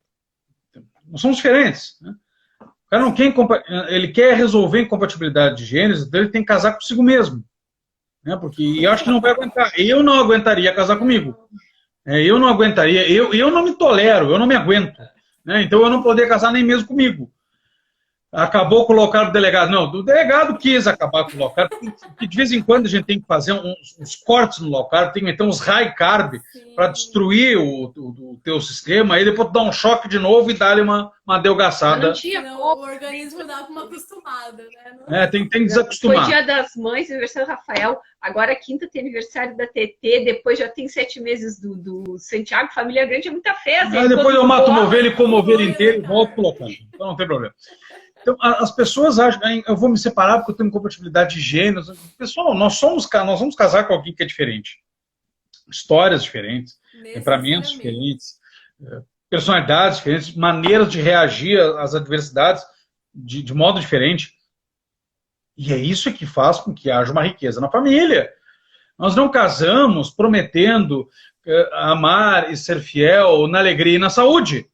Speaker 3: Nós somos diferentes, né? O cara não quer, ele quer resolver incompatibilidade de gênios, então ele tem que casar consigo mesmo. Porque eu acho que não vai aguentar. Eu não aguentaria casar comigo. Eu não aguentaria. Eu não me tolero, eu não me aguento. Então eu não poderia casar nem mesmo comigo. Acabou com o local do delegado. Não, o delegado quis acabar com o local, porque de vez em quando a gente tem que fazer uns cortes no local, tem que meter uns high carb para destruir o teu sistema, aí depois dar um choque de novo e dar-lhe uma adelgaçada.
Speaker 1: O organismo dá uma acostumada, né?
Speaker 3: Tem que desacostumar.
Speaker 4: Foi Dia das Mães, aniversário do Rafael, agora quinta tem aniversário da TT, depois já tem 7 meses do Santiago, família grande, é muita festa.
Speaker 3: Depois eu mato uma ovelha e como ovelha inteira e volto colocando. Então não tem problema. Então, as pessoas acham que eu vou me separar porque eu tenho incompatibilidade de gêneros. Pessoal, nós vamos casar com alguém que é diferente. Histórias diferentes, temperamentos diferentes, personalidades diferentes, maneiras de reagir às adversidades de modo diferente. E é isso que faz com que haja uma riqueza na família. Nós não casamos prometendo amar e ser fiel na alegria e na saúde.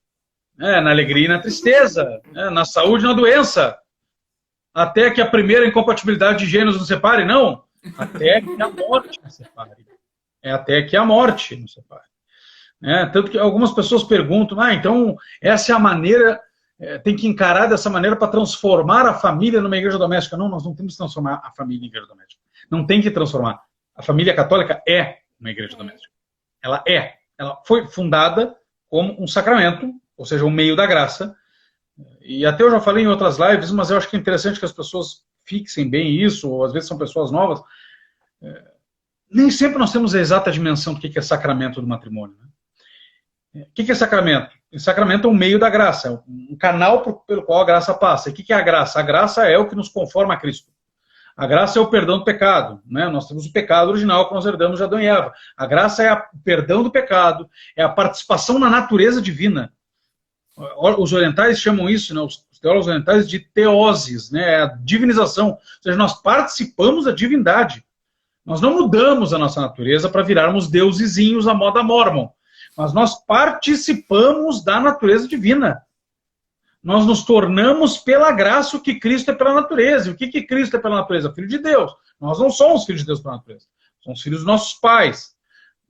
Speaker 3: Na alegria e na tristeza, na saúde e na doença. Até que a primeira incompatibilidade de gêneros nos separe, não. Até que a morte nos separe. Até que a morte nos separe. Tanto que algumas pessoas perguntam, então essa é a maneira, tem que encarar dessa maneira para transformar a família numa igreja doméstica. Não, nós não temos que transformar a família em igreja doméstica. Não tem que transformar. A família católica é uma igreja doméstica. Ela foi fundada como um sacramento, ou seja, o meio da graça. E até eu já falei em outras lives, mas eu acho que é interessante que as pessoas fixem bem isso, ou às vezes são pessoas novas. Nem sempre nós temos a exata dimensão do que é sacramento do matrimônio. O que é sacramento? O sacramento é um meio da graça, é um canal pelo qual a graça passa. E o que é a graça? A graça é o que nos conforma a Cristo. A graça é o perdão do pecado, né? Nós temos o pecado original que nós herdamos de Adão e Eva. A graça é o perdão do pecado, é a participação na natureza divina. Os orientais chamam isso, né, os teólogos orientais, de teoses, né, é a divinização. Ou seja, nós participamos da divindade. Nós não mudamos a nossa natureza para virarmos deusezinhos à moda Mormon, mas nós participamos da natureza divina. Nós nos tornamos pela graça o que Cristo é pela natureza. E o que Cristo é pela natureza? Filho de Deus. Nós não somos filhos de Deus pela natureza. Somos filhos dos nossos pais.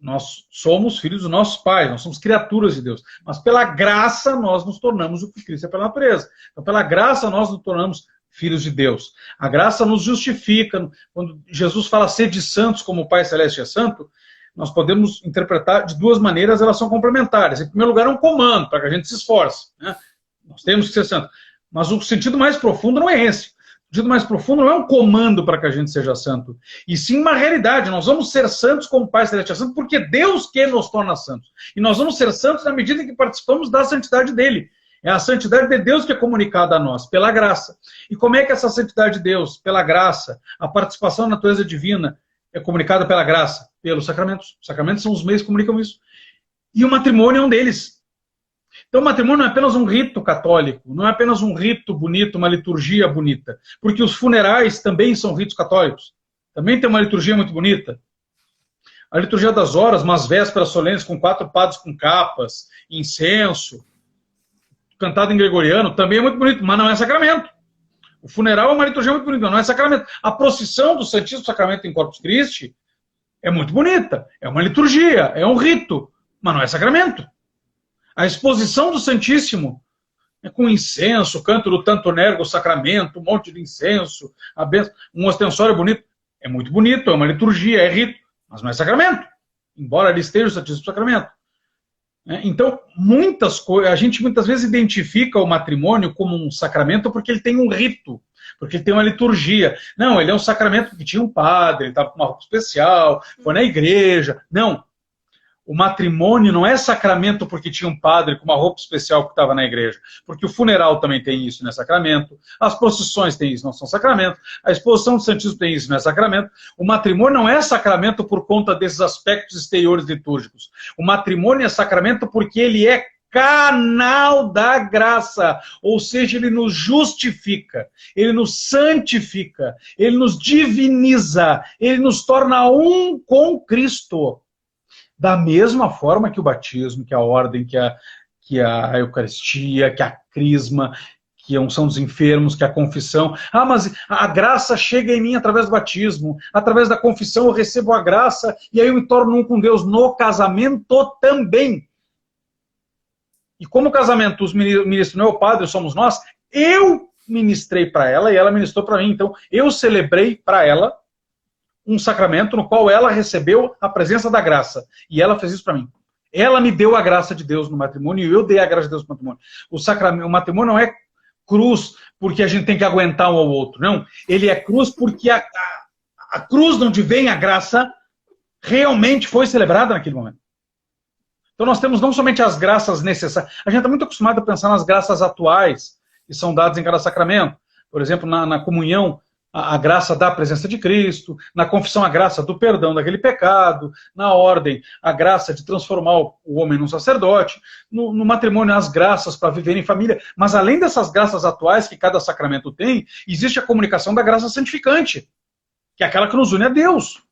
Speaker 3: Nós somos filhos dos nossos pais. Nós somos criaturas de Deus. Mas pela graça nós nos tornamos o que Cristo é pela natureza. Então pela graça nós nos tornamos filhos de Deus. A graça nos justifica. Quando Jesus fala sede santos como o Pai Celeste é santo, nós podemos interpretar de duas maneiras, elas são complementares. Em primeiro lugar, é um comando para que a gente se esforce, né? Nós temos que ser santos. Mas o sentido mais profundo não é esse. O sentido mais profundo não é um comando para que a gente seja santo, e sim uma realidade. Nós vamos ser santos como o Pai Celeste é santo, porque Deus que nos torna santos. E nós vamos ser santos na medida em que participamos da santidade dele. É a santidade de Deus que é comunicada a nós, pela graça. E como é que essa santidade de Deus, pela graça, a participação na natureza divina, é comunicada pela graça? Pelos sacramentos. Os sacramentos são os meios que comunicam isso. E o matrimônio é um deles. Então o matrimônio não é apenas um rito católico, não é apenas um rito bonito, uma liturgia bonita, porque os funerais também são ritos católicos. Também tem uma liturgia muito bonita. A liturgia das horas, umas vésperas solenes com 4 padres com capas, incenso, cantado em gregoriano, também é muito bonito, mas não é sacramento. O funeral é uma liturgia muito bonita, mas não é sacramento. A procissão do Santíssimo Sacramento em Corpus Christi é muito bonita, é uma liturgia, é um rito, mas não é sacramento. A exposição do Santíssimo, com incenso, canto do Tanto Nergo Sacramento, um monte de incenso, um ostensório bonito, é muito bonito, é uma liturgia, é rito, mas não é sacramento, embora ali esteja o Santíssimo Sacramento. Então, muitas coisas, a gente muitas vezes identifica o matrimônio como um sacramento porque ele tem um rito, porque ele tem uma liturgia. Não, ele é um sacramento porque tinha um padre, ele estava com uma roupa especial, foi na igreja. Não. O matrimônio não é sacramento porque tinha um padre com uma roupa especial que estava na igreja. Porque o funeral também tem isso, não é sacramento. As procissões têm isso, não são sacramento. A exposição do Santíssimo tem isso, não é sacramento. O matrimônio não é sacramento por conta desses aspectos exteriores litúrgicos. O matrimônio é sacramento porque ele é canal da graça. Ou seja, ele nos justifica, ele nos santifica, ele nos diviniza, ele nos torna um com Cristo. Da mesma forma que o batismo, que a ordem, que a Eucaristia, que a crisma, que a unção dos enfermos, que a confissão. Ah, mas a graça chega em mim através do batismo, através da confissão eu recebo a graça e aí eu me torno um com Deus no casamento também. E como o casamento, os ministros não é o padre, somos nós, eu ministrei para ela e ela ministrou para mim. Então eu celebrei para ela um sacramento no qual ela recebeu a presença da graça. E ela fez isso para mim. Ela me deu a graça de Deus no matrimônio e eu dei a graça de Deus no matrimônio. O matrimônio não é cruz porque a gente tem que aguentar um ao outro. Não. Ele é cruz porque a cruz de onde vem a graça realmente foi celebrada naquele momento. Então nós temos não somente as graças necessárias. A gente está muito acostumado a pensar nas graças atuais que são dadas em cada sacramento. Por exemplo, na comunhão, a graça da presença de Cristo, na confissão a graça do perdão daquele pecado, na ordem a graça de transformar o homem num sacerdote, no matrimônio as graças para viver em família. Mas além dessas graças atuais que cada sacramento tem, existe a comunicação da graça santificante, que é aquela que nos une a Deus.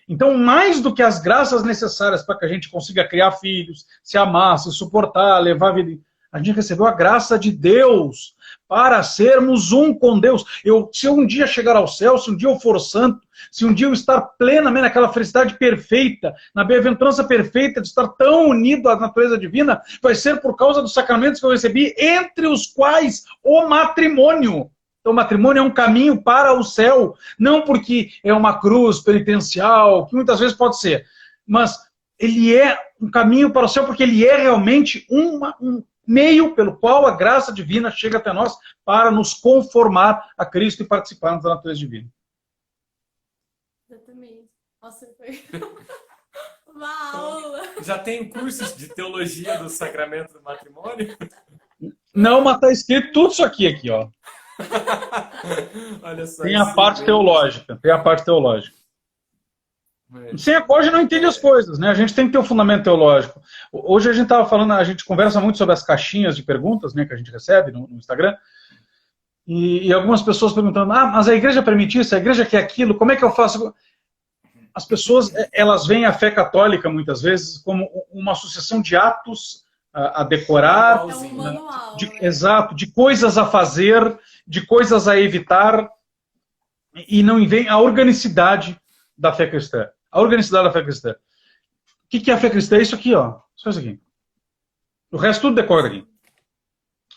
Speaker 3: Então, mais do que as graças necessárias para que a gente consiga criar filhos, se amar, se suportar, levar a vida, a gente recebeu a graça de Deus para sermos um com Deus. Se eu um dia chegar ao céu, se um dia eu for santo, se um dia eu estar plenamente naquela felicidade perfeita, na bem-aventurança perfeita de estar tão unido à natureza divina, vai ser por causa dos sacramentos que eu recebi, entre os quais o matrimônio. Então o matrimônio é um caminho para o céu, não porque é uma cruz penitencial, que muitas vezes pode ser, mas ele é um caminho para o céu porque ele é realmente um meio pelo qual a graça divina chega até nós para nos conformar a Cristo e participarmos da natureza divina.
Speaker 1: Exatamente. Nossa, foi Uma aula.
Speaker 2: Já tem cursos de teologia do sacramento do matrimônio?
Speaker 3: Não, mas tá escrito tudo isso aqui, ó.
Speaker 2: Olha só,
Speaker 3: Tem a parte teológica, tem a parte teológica. Sem a qual a gente não entende as coisas, né? A gente tem que ter um fundamento teológico. Hoje a gente estava falando, a gente conversa muito sobre as caixinhas de perguntas, né, que a gente recebe no Instagram, e algumas pessoas perguntando, mas a igreja permite isso, a igreja quer aquilo, como é que eu faço? As pessoas, elas veem a fé católica, muitas vezes, como uma sucessão de atos a decorar,
Speaker 1: É um manual, né?
Speaker 3: exato, de coisas a fazer, de coisas a evitar, e não vem a organicidade da fé cristã. A organicidade da fé cristã. O que é a fé cristã? É isso aqui, ó. Só isso aqui. O resto tudo decora aqui.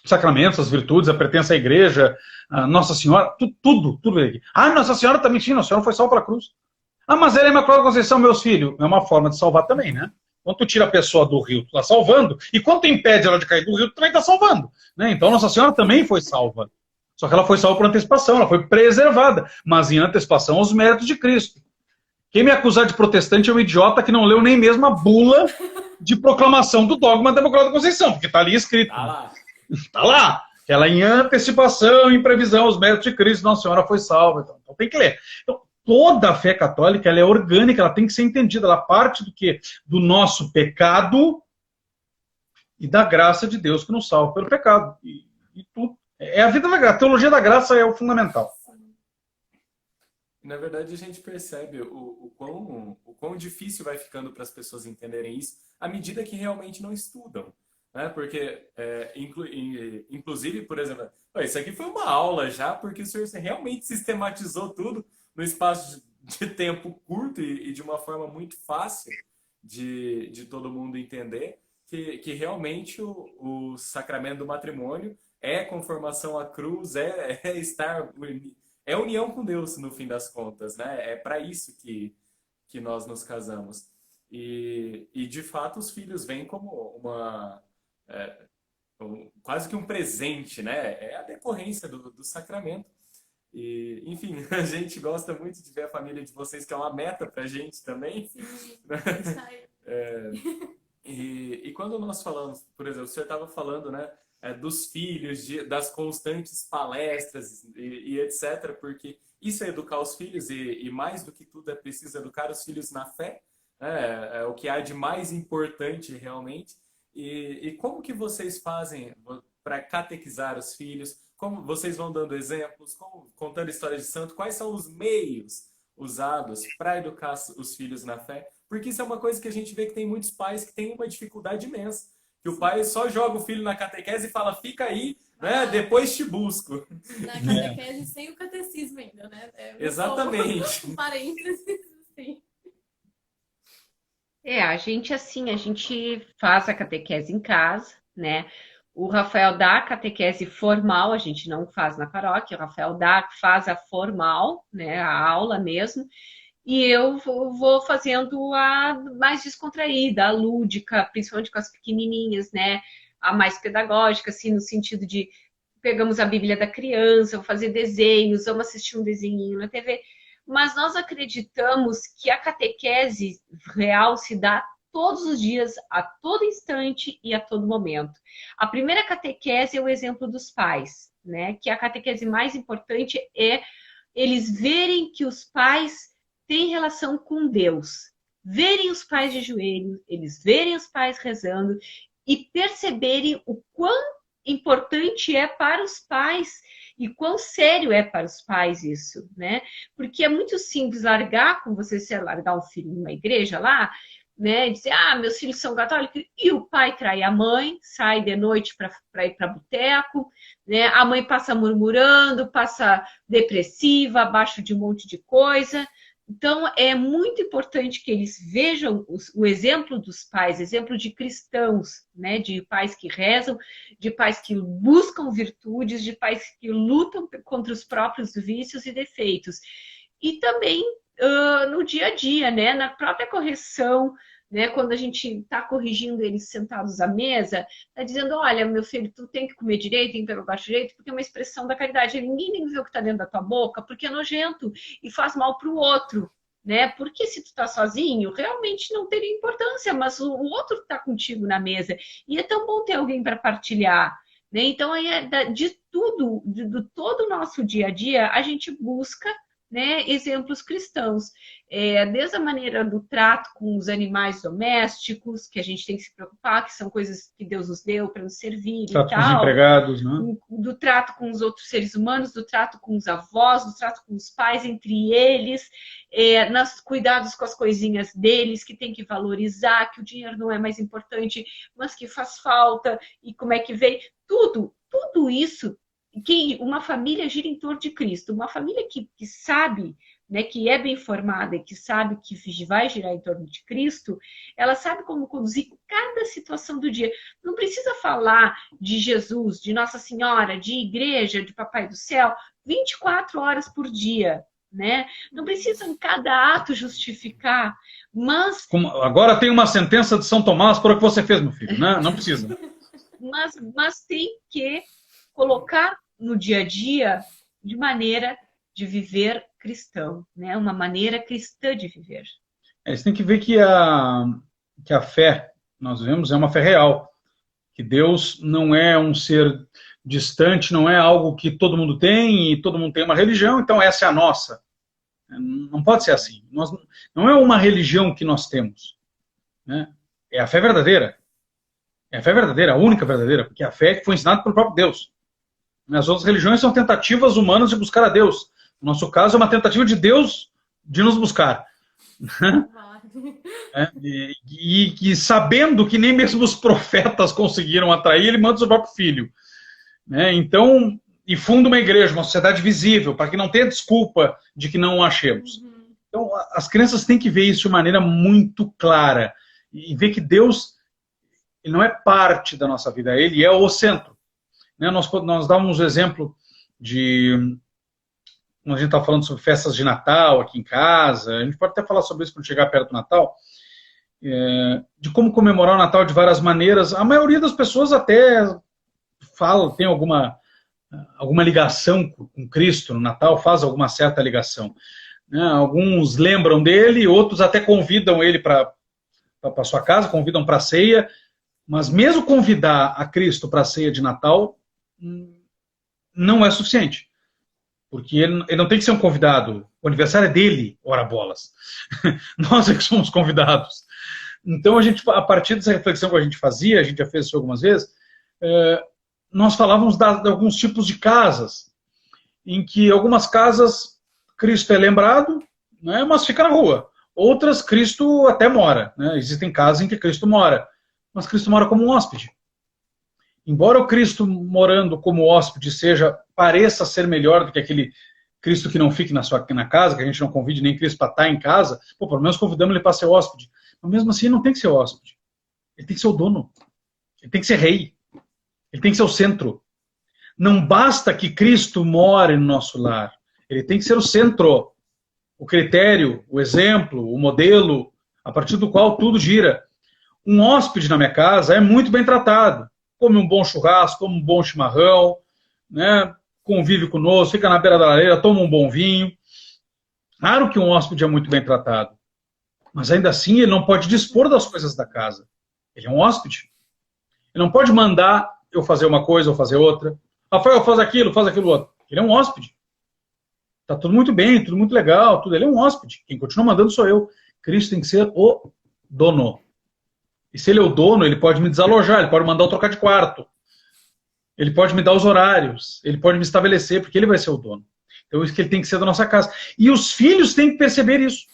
Speaker 3: Sacramentos, as virtudes, a pertença à igreja, a Nossa Senhora, tudo aqui. Nossa Senhora também, sim, Nossa Senhora foi salva para a cruz. Mas ela é Imaculada Conceição, meus filhos. É uma forma de salvar também, né? Quando tu tira a pessoa do rio, tu está salvando. E quando tu impede ela de cair do rio, tu também está salvando. Né? Então Nossa Senhora também foi salva. Só que ela foi salva por antecipação, ela foi preservada. Mas em antecipação aos méritos de Cristo. Quem me acusar de protestante é um idiota que não leu nem mesmo a bula de proclamação do dogma da Imaculada Conceição, porque está ali escrito.
Speaker 2: Tá lá.
Speaker 3: Está lá. Que ela em antecipação, em previsão aos méritos de Cristo, Nossa Senhora foi salva. Então tem que ler. Então, toda a fé católica ela é orgânica, ela tem que ser entendida. Ela parte do quê? Do nosso pecado e da graça de Deus que nos salva pelo pecado. E tudo. É a vida da graça. A teologia da graça é o fundamental.
Speaker 2: Na verdade, a gente percebe o quão difícil vai ficando para as pessoas entenderem isso à medida que realmente não estudam. Né? Porque, inclusive, por exemplo, isso aqui foi uma aula já, porque o senhor realmente sistematizou tudo no espaço de tempo curto e de uma forma muito fácil de todo mundo entender que realmente o sacramento do matrimônio é conformação à cruz, é união com Deus, no fim das contas, né? É para isso que nós nos casamos. E, de fato, os filhos vêm como quase que um presente, né? É a decorrência do sacramento. E, enfim, a gente gosta muito de ver a família de vocês, que é uma meta para a gente também.
Speaker 1: Sim,
Speaker 2: E quando nós falamos, por exemplo, o senhor estava falando, né? Dos filhos, das constantes palestras e etc., porque isso é educar os filhos e mais do que tudo é preciso educar os filhos na fé, né? É o que há de mais importante realmente. E como que vocês fazem para catequizar os filhos? Como vocês vão dando exemplos, contando histórias de santo? Quais são os meios usados para educar os filhos na fé? Porque isso é uma coisa que a gente vê que tem muitos pais que têm uma dificuldade imensa. Que o pai só joga o filho na catequese e fala, fica aí, né? Depois te busco.
Speaker 1: Na catequese sem o catecismo ainda, né?
Speaker 2: Exatamente.
Speaker 1: Um parênteses, assim.
Speaker 4: A gente faz a catequese em casa, né? O Rafael dá a catequese formal, a gente não faz na paróquia, o Rafael faz a formal, né? A aula mesmo. E eu vou fazendo a mais descontraída, a lúdica, principalmente com as pequenininhas, né? A mais pedagógica, assim, no sentido de pegamos a Bíblia da criança, vou fazer desenhos, vamos assistir um desenhinho na TV. Mas nós acreditamos que a catequese real se dá todos os dias, a todo instante e a todo momento. A primeira catequese é o exemplo dos pais, né? Que a catequese mais importante é eles verem que os pais têm relação com Deus, verem os pais de joelho, eles verem os pais rezando e perceberem o quão importante é para os pais e quão sério é para os pais isso, né? Porque é muito simples largar, como você se largar um filho numa igreja lá, né? Dizer, meus filhos são católicos, e o pai trai a mãe, sai de noite para ir para boteco, né? A mãe passa murmurando, passa depressiva, abaixo de um monte de coisa. Então, é muito importante que eles vejam o exemplo dos pais, exemplo de cristãos, né? De pais que rezam, de pais que buscam virtudes, de pais que lutam contra os próprios vícios e defeitos. E também no dia a dia, né? Na própria correção, né? Quando a gente está corrigindo eles sentados à mesa, está dizendo, olha, meu filho, tu tem que comer direito, tem que pegar baixo direito, porque é uma expressão da caridade. Ninguém tem que ver o que está dentro da tua boca, porque é nojento e faz mal para o outro, né? Porque se tu está sozinho, realmente não teria importância, mas o outro está contigo na mesa. E é tão bom ter alguém para partilhar, né? Então, aí de tudo, de todo o nosso dia a dia, a gente busca, né, exemplos cristãos. Desde a maneira do trato com os animais domésticos, que a gente tem que se preocupar, que são coisas que Deus nos deu para nos servir e
Speaker 3: Trato com os
Speaker 4: tal.
Speaker 3: empregados, né?
Speaker 4: Do trato com os outros seres humanos, do trato com os avós, do trato com os pais entre eles, nos cuidados com as coisinhas deles, que tem que valorizar, que o dinheiro não é mais importante, mas que faz falta, e como é que veio. Tudo isso, que uma família gira em torno de Cristo. Uma família que sabe, né, que é bem formada e que sabe que vai girar em torno de Cristo, ela sabe como conduzir cada situação do dia. Não precisa falar de Jesus, de Nossa Senhora, de igreja, de Papai do Céu, 24 horas por dia, né? Não precisa em cada ato justificar, mas...
Speaker 3: Agora tem uma sentença de São Tomás para o que você fez, meu filho, né? Não precisa.
Speaker 4: Mas tem que colocar no dia a dia de maneira de viver cristão, né? Uma maneira cristã de viver.
Speaker 3: Você tem que ver que a fé, nós vemos, é uma fé real. Que Deus não é um ser distante, não é algo que todo mundo tem e todo mundo tem uma religião, então essa é a nossa. Não pode ser assim. Não é uma religião que nós temos, né? É a fé verdadeira. É a fé verdadeira, a única verdadeira, porque é a fé que foi ensinada pelo próprio Deus. As outras religiões são tentativas humanas de buscar a Deus. No nosso caso, é uma tentativa de Deus de nos buscar. E sabendo que nem mesmo os profetas conseguiram atrair, ele manda o seu próprio filho. Então, e funda uma igreja, uma sociedade visível, para que não tenha desculpa de que não o achemos. Então, as crianças têm que ver isso de maneira muito clara. E ver que Deus, ele não é parte da nossa vida, ele é o centro. Nós dávamos o exemplo de... Quando a gente está falando sobre festas de Natal aqui em casa, a gente pode até falar sobre isso quando chegar perto do Natal, de como comemorar o Natal de várias maneiras. A maioria das pessoas até tem alguma ligação com Cristo no Natal, faz alguma certa ligação. Alguns lembram dele, outros até convidam ele para sua casa, convidam para a ceia, mas mesmo convidar a Cristo para a ceia de Natal não é suficiente. Porque ele não tem que ser um convidado. O aniversário é dele, ora bolas. Nós é que somos convidados. Então, a partir dessa reflexão que a gente fazia, a gente já fez isso algumas vezes, nós falávamos de alguns tipos de casas, em que algumas casas Cristo é lembrado, né, mas fica na rua. Outras, Cristo até mora. Né? Existem casas em que Cristo mora, mas Cristo mora como um hóspede. Embora o Cristo morando como hóspede pareça ser melhor do que aquele Cristo que não fique na casa, que a gente não convide nem Cristo para estar em casa, pelo menos convidamos ele para ser hóspede. Mas mesmo assim ele não tem que ser hóspede. Ele tem que ser o dono. Ele tem que ser rei. Ele tem que ser o centro. Não basta que Cristo more no nosso lar. Ele tem que ser o centro, o critério, o exemplo, o modelo, a partir do qual tudo gira. Um hóspede na minha casa é muito bem tratado. Come um bom churrasco, come um bom chimarrão, né? Convive conosco, fica na beira da lareira, toma um bom vinho. Claro que um hóspede é muito bem tratado, mas ainda assim ele não pode dispor das coisas da casa. Ele é um hóspede. Ele não pode mandar eu fazer uma coisa ou fazer outra. Rafael, faz aquilo outro. Ele é um hóspede. Tá tudo muito bem, tudo muito legal, tudo. Ele é um hóspede. Quem continua mandando sou eu. Cristo tem que ser o dono. E se ele é o dono, ele pode me desalojar, ele pode mandar eu trocar de quarto. Ele pode me dar os horários, ele pode me estabelecer, porque ele vai ser o dono. Então, isso que ele tem que ser da nossa casa. E os filhos têm que perceber isso.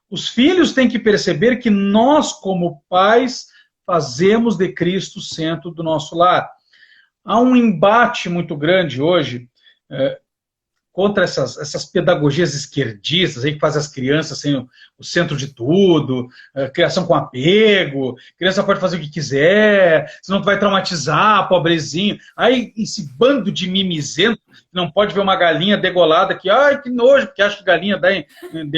Speaker 3: Os filhos têm que perceber que nós, como pais, fazemos de Cristo o centro do nosso lar. Há um embate muito grande hoje contra essas pedagogias esquerdistas aí que fazem as crianças sem o centro de tudo, criação com apego, criança pode fazer o que quiser, senão tu vai traumatizar, pobrezinho. Aí esse bando de mimizento, não pode ver uma galinha degolada que, ai, que nojo, porque acha que galinha dá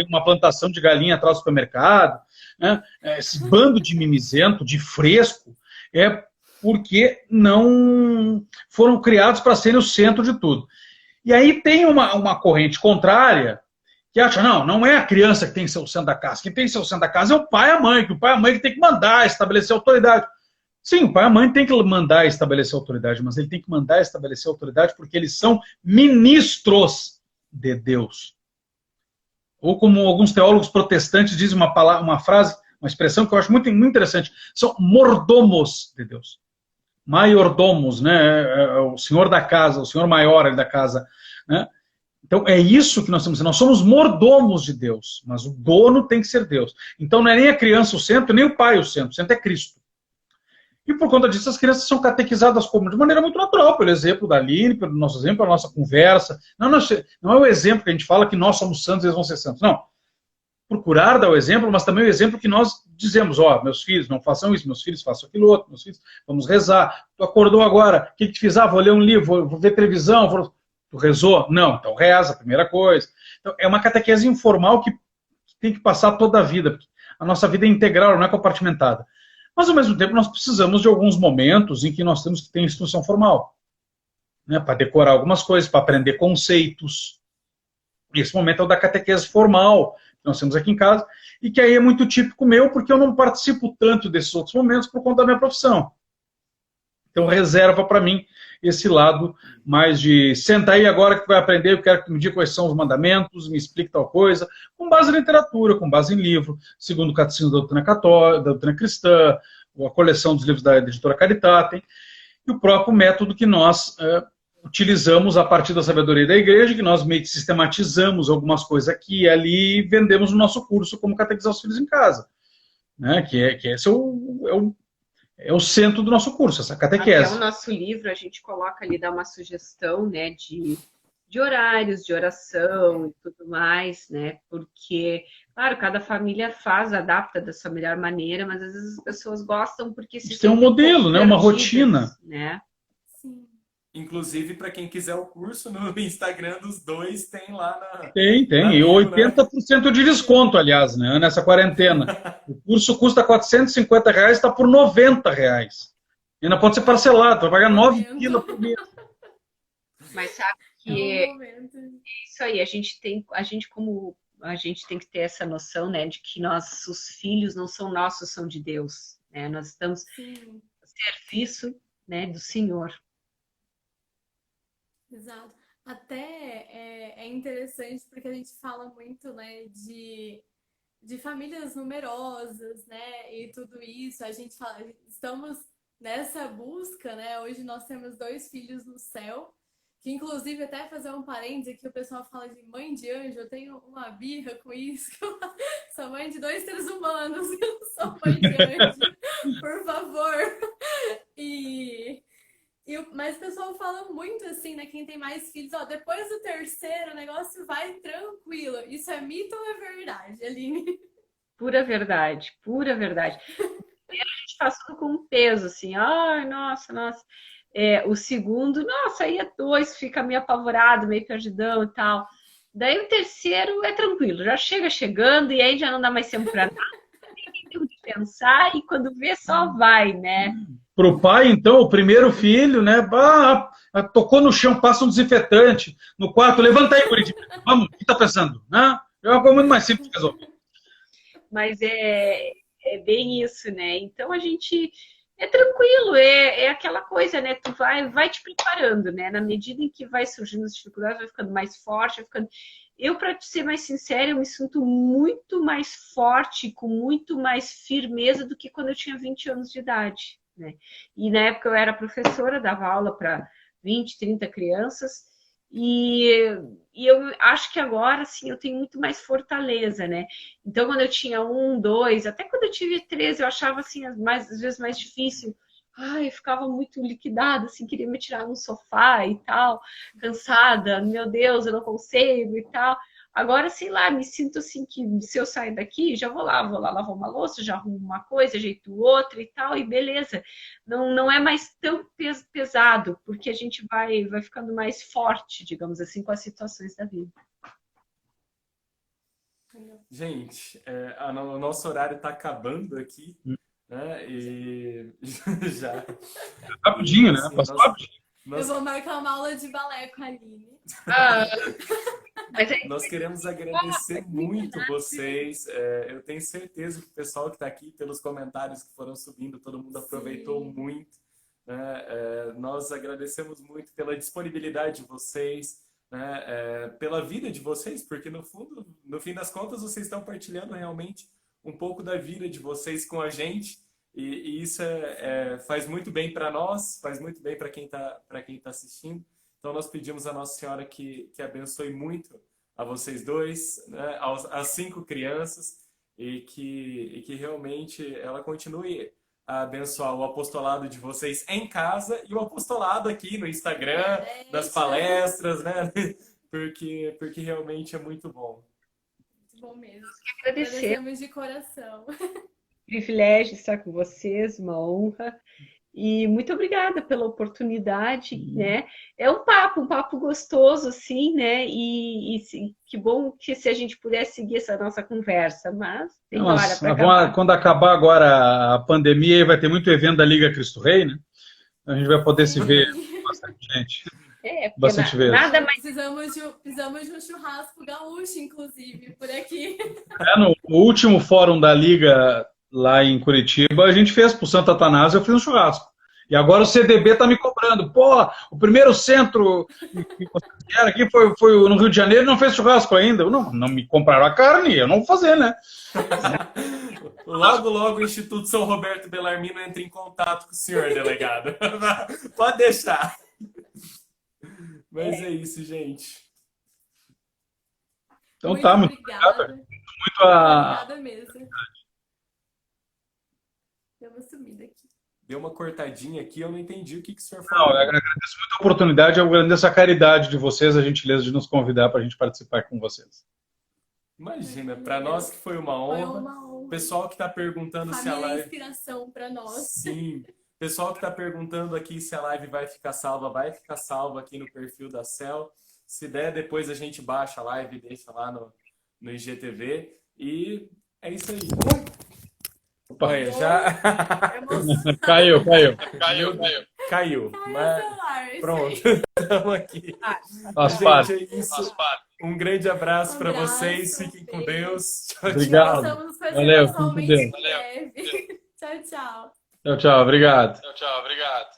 Speaker 3: uma plantação de galinha atrás do supermercado. Né? Esse bando de mimizento, de fresco, é porque não foram criados para serem o centro de tudo. E aí tem uma corrente contrária, que acha, não é a criança que tem que ser o centro da casa. Quem tem que ser o centro da casa é o pai e a mãe, que o pai e a mãe que tem que mandar, estabelecer autoridade. Sim, o pai e a mãe tem que mandar e estabelecer autoridade, mas ele tem que mandar e estabelecer autoridade porque eles são ministros de Deus. Ou como alguns teólogos protestantes dizem uma frase, uma expressão que eu acho muito, muito interessante, são mordomos de Deus. Maiordomos, né? É o senhor da casa, o senhor maior da casa, né? Então, é isso que nós temos. Nós somos mordomos de Deus, mas o dono tem que ser Deus. Então, não é nem a criança o centro, nem o pai o centro é Cristo. E por conta disso, as crianças são catequizadas como de maneira muito natural, pelo exemplo da Aline, pelo nosso exemplo, pela nossa conversa. Não é o exemplo que a gente fala que nós somos santos e eles vão ser santos. Não. Procurar dar o exemplo, mas também o exemplo que nós dizemos, meus filhos, não façam isso, meus filhos façam aquilo outro, meus filhos, vamos rezar. Tu acordou agora, o que te fiz? Vou ler um livro, vou ver televisão, Tu rezou? Não, então reza, primeira coisa. Então, é uma catequese informal que tem que passar toda a vida, porque a nossa vida é integral, não é compartimentada. Mas, ao mesmo tempo, nós precisamos de alguns momentos em que nós temos que ter instrução formal, né, para decorar algumas coisas, para aprender conceitos. Esse momento é o da catequese formal, que nós temos aqui em casa, e que aí é muito típico meu, porque eu não participo tanto desses outros momentos por conta da minha profissão. Então, reserva para mim esse lado mais de senta aí agora que tu vai aprender, eu quero que tu me diga quais são os mandamentos, me explique tal coisa, com base em literatura, com base em livro, segundo o Catecismo da Doutrina Católica, da Doutrina Cristã, ou a coleção dos livros da editora Caritate, e o próprio método que nós utilizamos a partir da sabedoria da igreja, que nós meio que sistematizamos algumas coisas aqui e ali e vendemos no nosso curso como catequizar os filhos em casa, né? Que esse é o centro do nosso curso, essa catequese.
Speaker 4: Até o nosso livro, a gente coloca ali, dá uma sugestão, né, de horários, de oração e tudo mais, né, porque, claro, cada família adapta da sua melhor maneira, mas às vezes as pessoas gostam porque se
Speaker 3: tem um modelo, né, uma rotina.
Speaker 4: Né?
Speaker 1: Sim.
Speaker 2: Inclusive, para quem quiser o curso, no Instagram dos dois tem lá na...
Speaker 3: Tem. E 80% de desconto, aliás, né, nessa quarentena. O curso custa R$450, está por R$90. E ainda pode ser parcelado, vai pagar 9 quilos por mês.
Speaker 4: Mas sabe que isso aí, a gente tem que ter essa noção, né, de que os filhos não são nossos, são de Deus, né? Nós estamos a serviço, né, do Senhor.
Speaker 1: Exato. Até é interessante porque a gente fala muito, né, de famílias numerosas, né, e tudo isso. A gente fala, estamos nessa busca, né? Hoje nós temos 2 filhos no céu, que inclusive até fazer um parênteses aqui, o pessoal fala de mãe de anjo, eu tenho uma birra com isso, que eu sou mãe de 2 seres humanos, eu não sou mãe de anjo, por favor. Mas o pessoal fala muito assim, né? Quem tem mais filhos, depois do 3º, o negócio vai tranquilo. Isso é mito ou é verdade, Aline?
Speaker 4: Pura verdade, pura verdade. Primeiro a gente faz tudo com peso, assim, ai, nossa. O segundo, nossa, aí é 2, fica meio apavorado, meio perdidão e tal. Daí o 3º é tranquilo, já chegando e aí já não dá mais tempo para nada, nem tempo de pensar e quando vê só vai, né?
Speaker 3: Pro pai, então, o primeiro filho, né? Tocou no chão, passa um desinfetante. No quarto, levanta aí, Curitiba. Vamos, o que tá pensando? Né? É uma coisa muito mais simples de resolver.
Speaker 4: Mas é bem isso, né? Então a gente é tranquilo, é aquela coisa, né? Tu vai te preparando, né? Na medida em que vai surgindo as dificuldades, vai ficando mais forte, vai ficando. Eu, para ser mais sincera, eu me sinto muito mais forte, com muito mais firmeza do que quando eu tinha 20 anos de idade, né? E na época eu era professora, dava aula para 20, 30 crianças, e eu acho que agora, assim, eu tenho muito mais fortaleza, né? Então, quando eu tinha 1, 2, até quando eu tive 13, eu achava, assim, às vezes mais difícil. Ai, eu ficava muito liquidada, assim, queria me tirar no sofá e tal, cansada, meu Deus, eu não consigo e tal. Agora, sei lá, me sinto assim que se eu sair daqui, já vou lá lavar uma louça, já arrumo uma coisa, ajeito outra e tal, e beleza. Não é mais tão pesado, porque a gente vai ficando mais forte, digamos assim, com as situações da vida.
Speaker 2: Gente, o nosso horário está acabando aqui, né? E já...
Speaker 3: Rapidinho, né? Passou rapidinho.
Speaker 1: Eu vou marcar uma aula de balé com a Aline.
Speaker 4: Mas é
Speaker 2: Nós queremos agradecer muito vocês. Eu tenho certeza que o pessoal que está aqui, pelos comentários que foram subindo, todo mundo aproveitou
Speaker 1: Sim.
Speaker 2: muito, né? Nós agradecemos muito pela disponibilidade de vocês, né? Pela vida de vocês, porque no fundo, no fim das contas, vocês estão partilhando realmente um pouco da vida de vocês com a gente. E isso faz muito bem para nós, faz muito bem para quem tá assistindo. Então, nós pedimos a Nossa Senhora que abençoe muito a vocês dois, né, às 5 crianças, e que realmente ela continue a abençoar o apostolado de vocês em casa e o apostolado aqui no Instagram, das palestras, né? Porque realmente é muito bom.
Speaker 1: Muito bom mesmo.
Speaker 4: agradecer.
Speaker 1: Agradecemos de coração.
Speaker 4: Privilégio estar com vocês, uma honra. E muito obrigada pela oportunidade, né? É um papo gostoso, assim, né? Que bom que se a gente pudesse seguir essa nossa conversa, mas tem hora para acabar.
Speaker 3: Quando acabar agora a pandemia, vai ter muito evento da Liga Cristo Rei, né? A gente vai poder se ver bastante gente. Bastante vezes.
Speaker 1: Nada mais... Precisamos de um churrasco gaúcho, inclusive, por aqui.
Speaker 3: No último fórum da Liga lá em Curitiba, a gente fez para o Santo Atanásio, eu fiz um churrasco. E agora o CDB está me cobrando. Pô, o primeiro centro que você era aqui foi no Rio de Janeiro e não fez churrasco ainda. Eu não me compraram a carne, eu não vou fazer, né?
Speaker 2: Logo o Instituto São Roberto Bellarmino entra em contato com o senhor, delegado. Pode deixar. Mas é isso, gente.
Speaker 3: Então
Speaker 1: muito
Speaker 3: tá, muito
Speaker 1: obrigada.
Speaker 3: Obrigada
Speaker 1: mesmo. Deu uma sumida aqui.
Speaker 2: Deu uma cortadinha aqui, eu não entendi o que o senhor
Speaker 3: Não,
Speaker 2: falou.
Speaker 3: eu agradeço muito a oportunidade, eu agradeço a caridade de vocês, a gentileza de nos convidar para a gente participar com vocês.
Speaker 2: Imagina, para nós que foi uma honra.
Speaker 1: Foi uma honra.
Speaker 2: O pessoal que está perguntando se a live...
Speaker 1: inspiração para nós.
Speaker 2: Sim. O pessoal que está perguntando aqui se a live vai ficar salva aqui no perfil da Cel. Se der, depois a gente baixa a live e deixa lá no IGTV. E é isso aí. Olha, já...
Speaker 3: Caiu.
Speaker 2: Mas... Pronto, estamos aqui.
Speaker 3: Faz parte.
Speaker 2: É isso. Um grande abraço para vocês. Fiquem com Deus. Tchau,
Speaker 3: Obrigado. Valeu, com Deus.
Speaker 1: Tchau, tchau.
Speaker 3: Tchau, obrigado.
Speaker 2: Tchau, obrigado.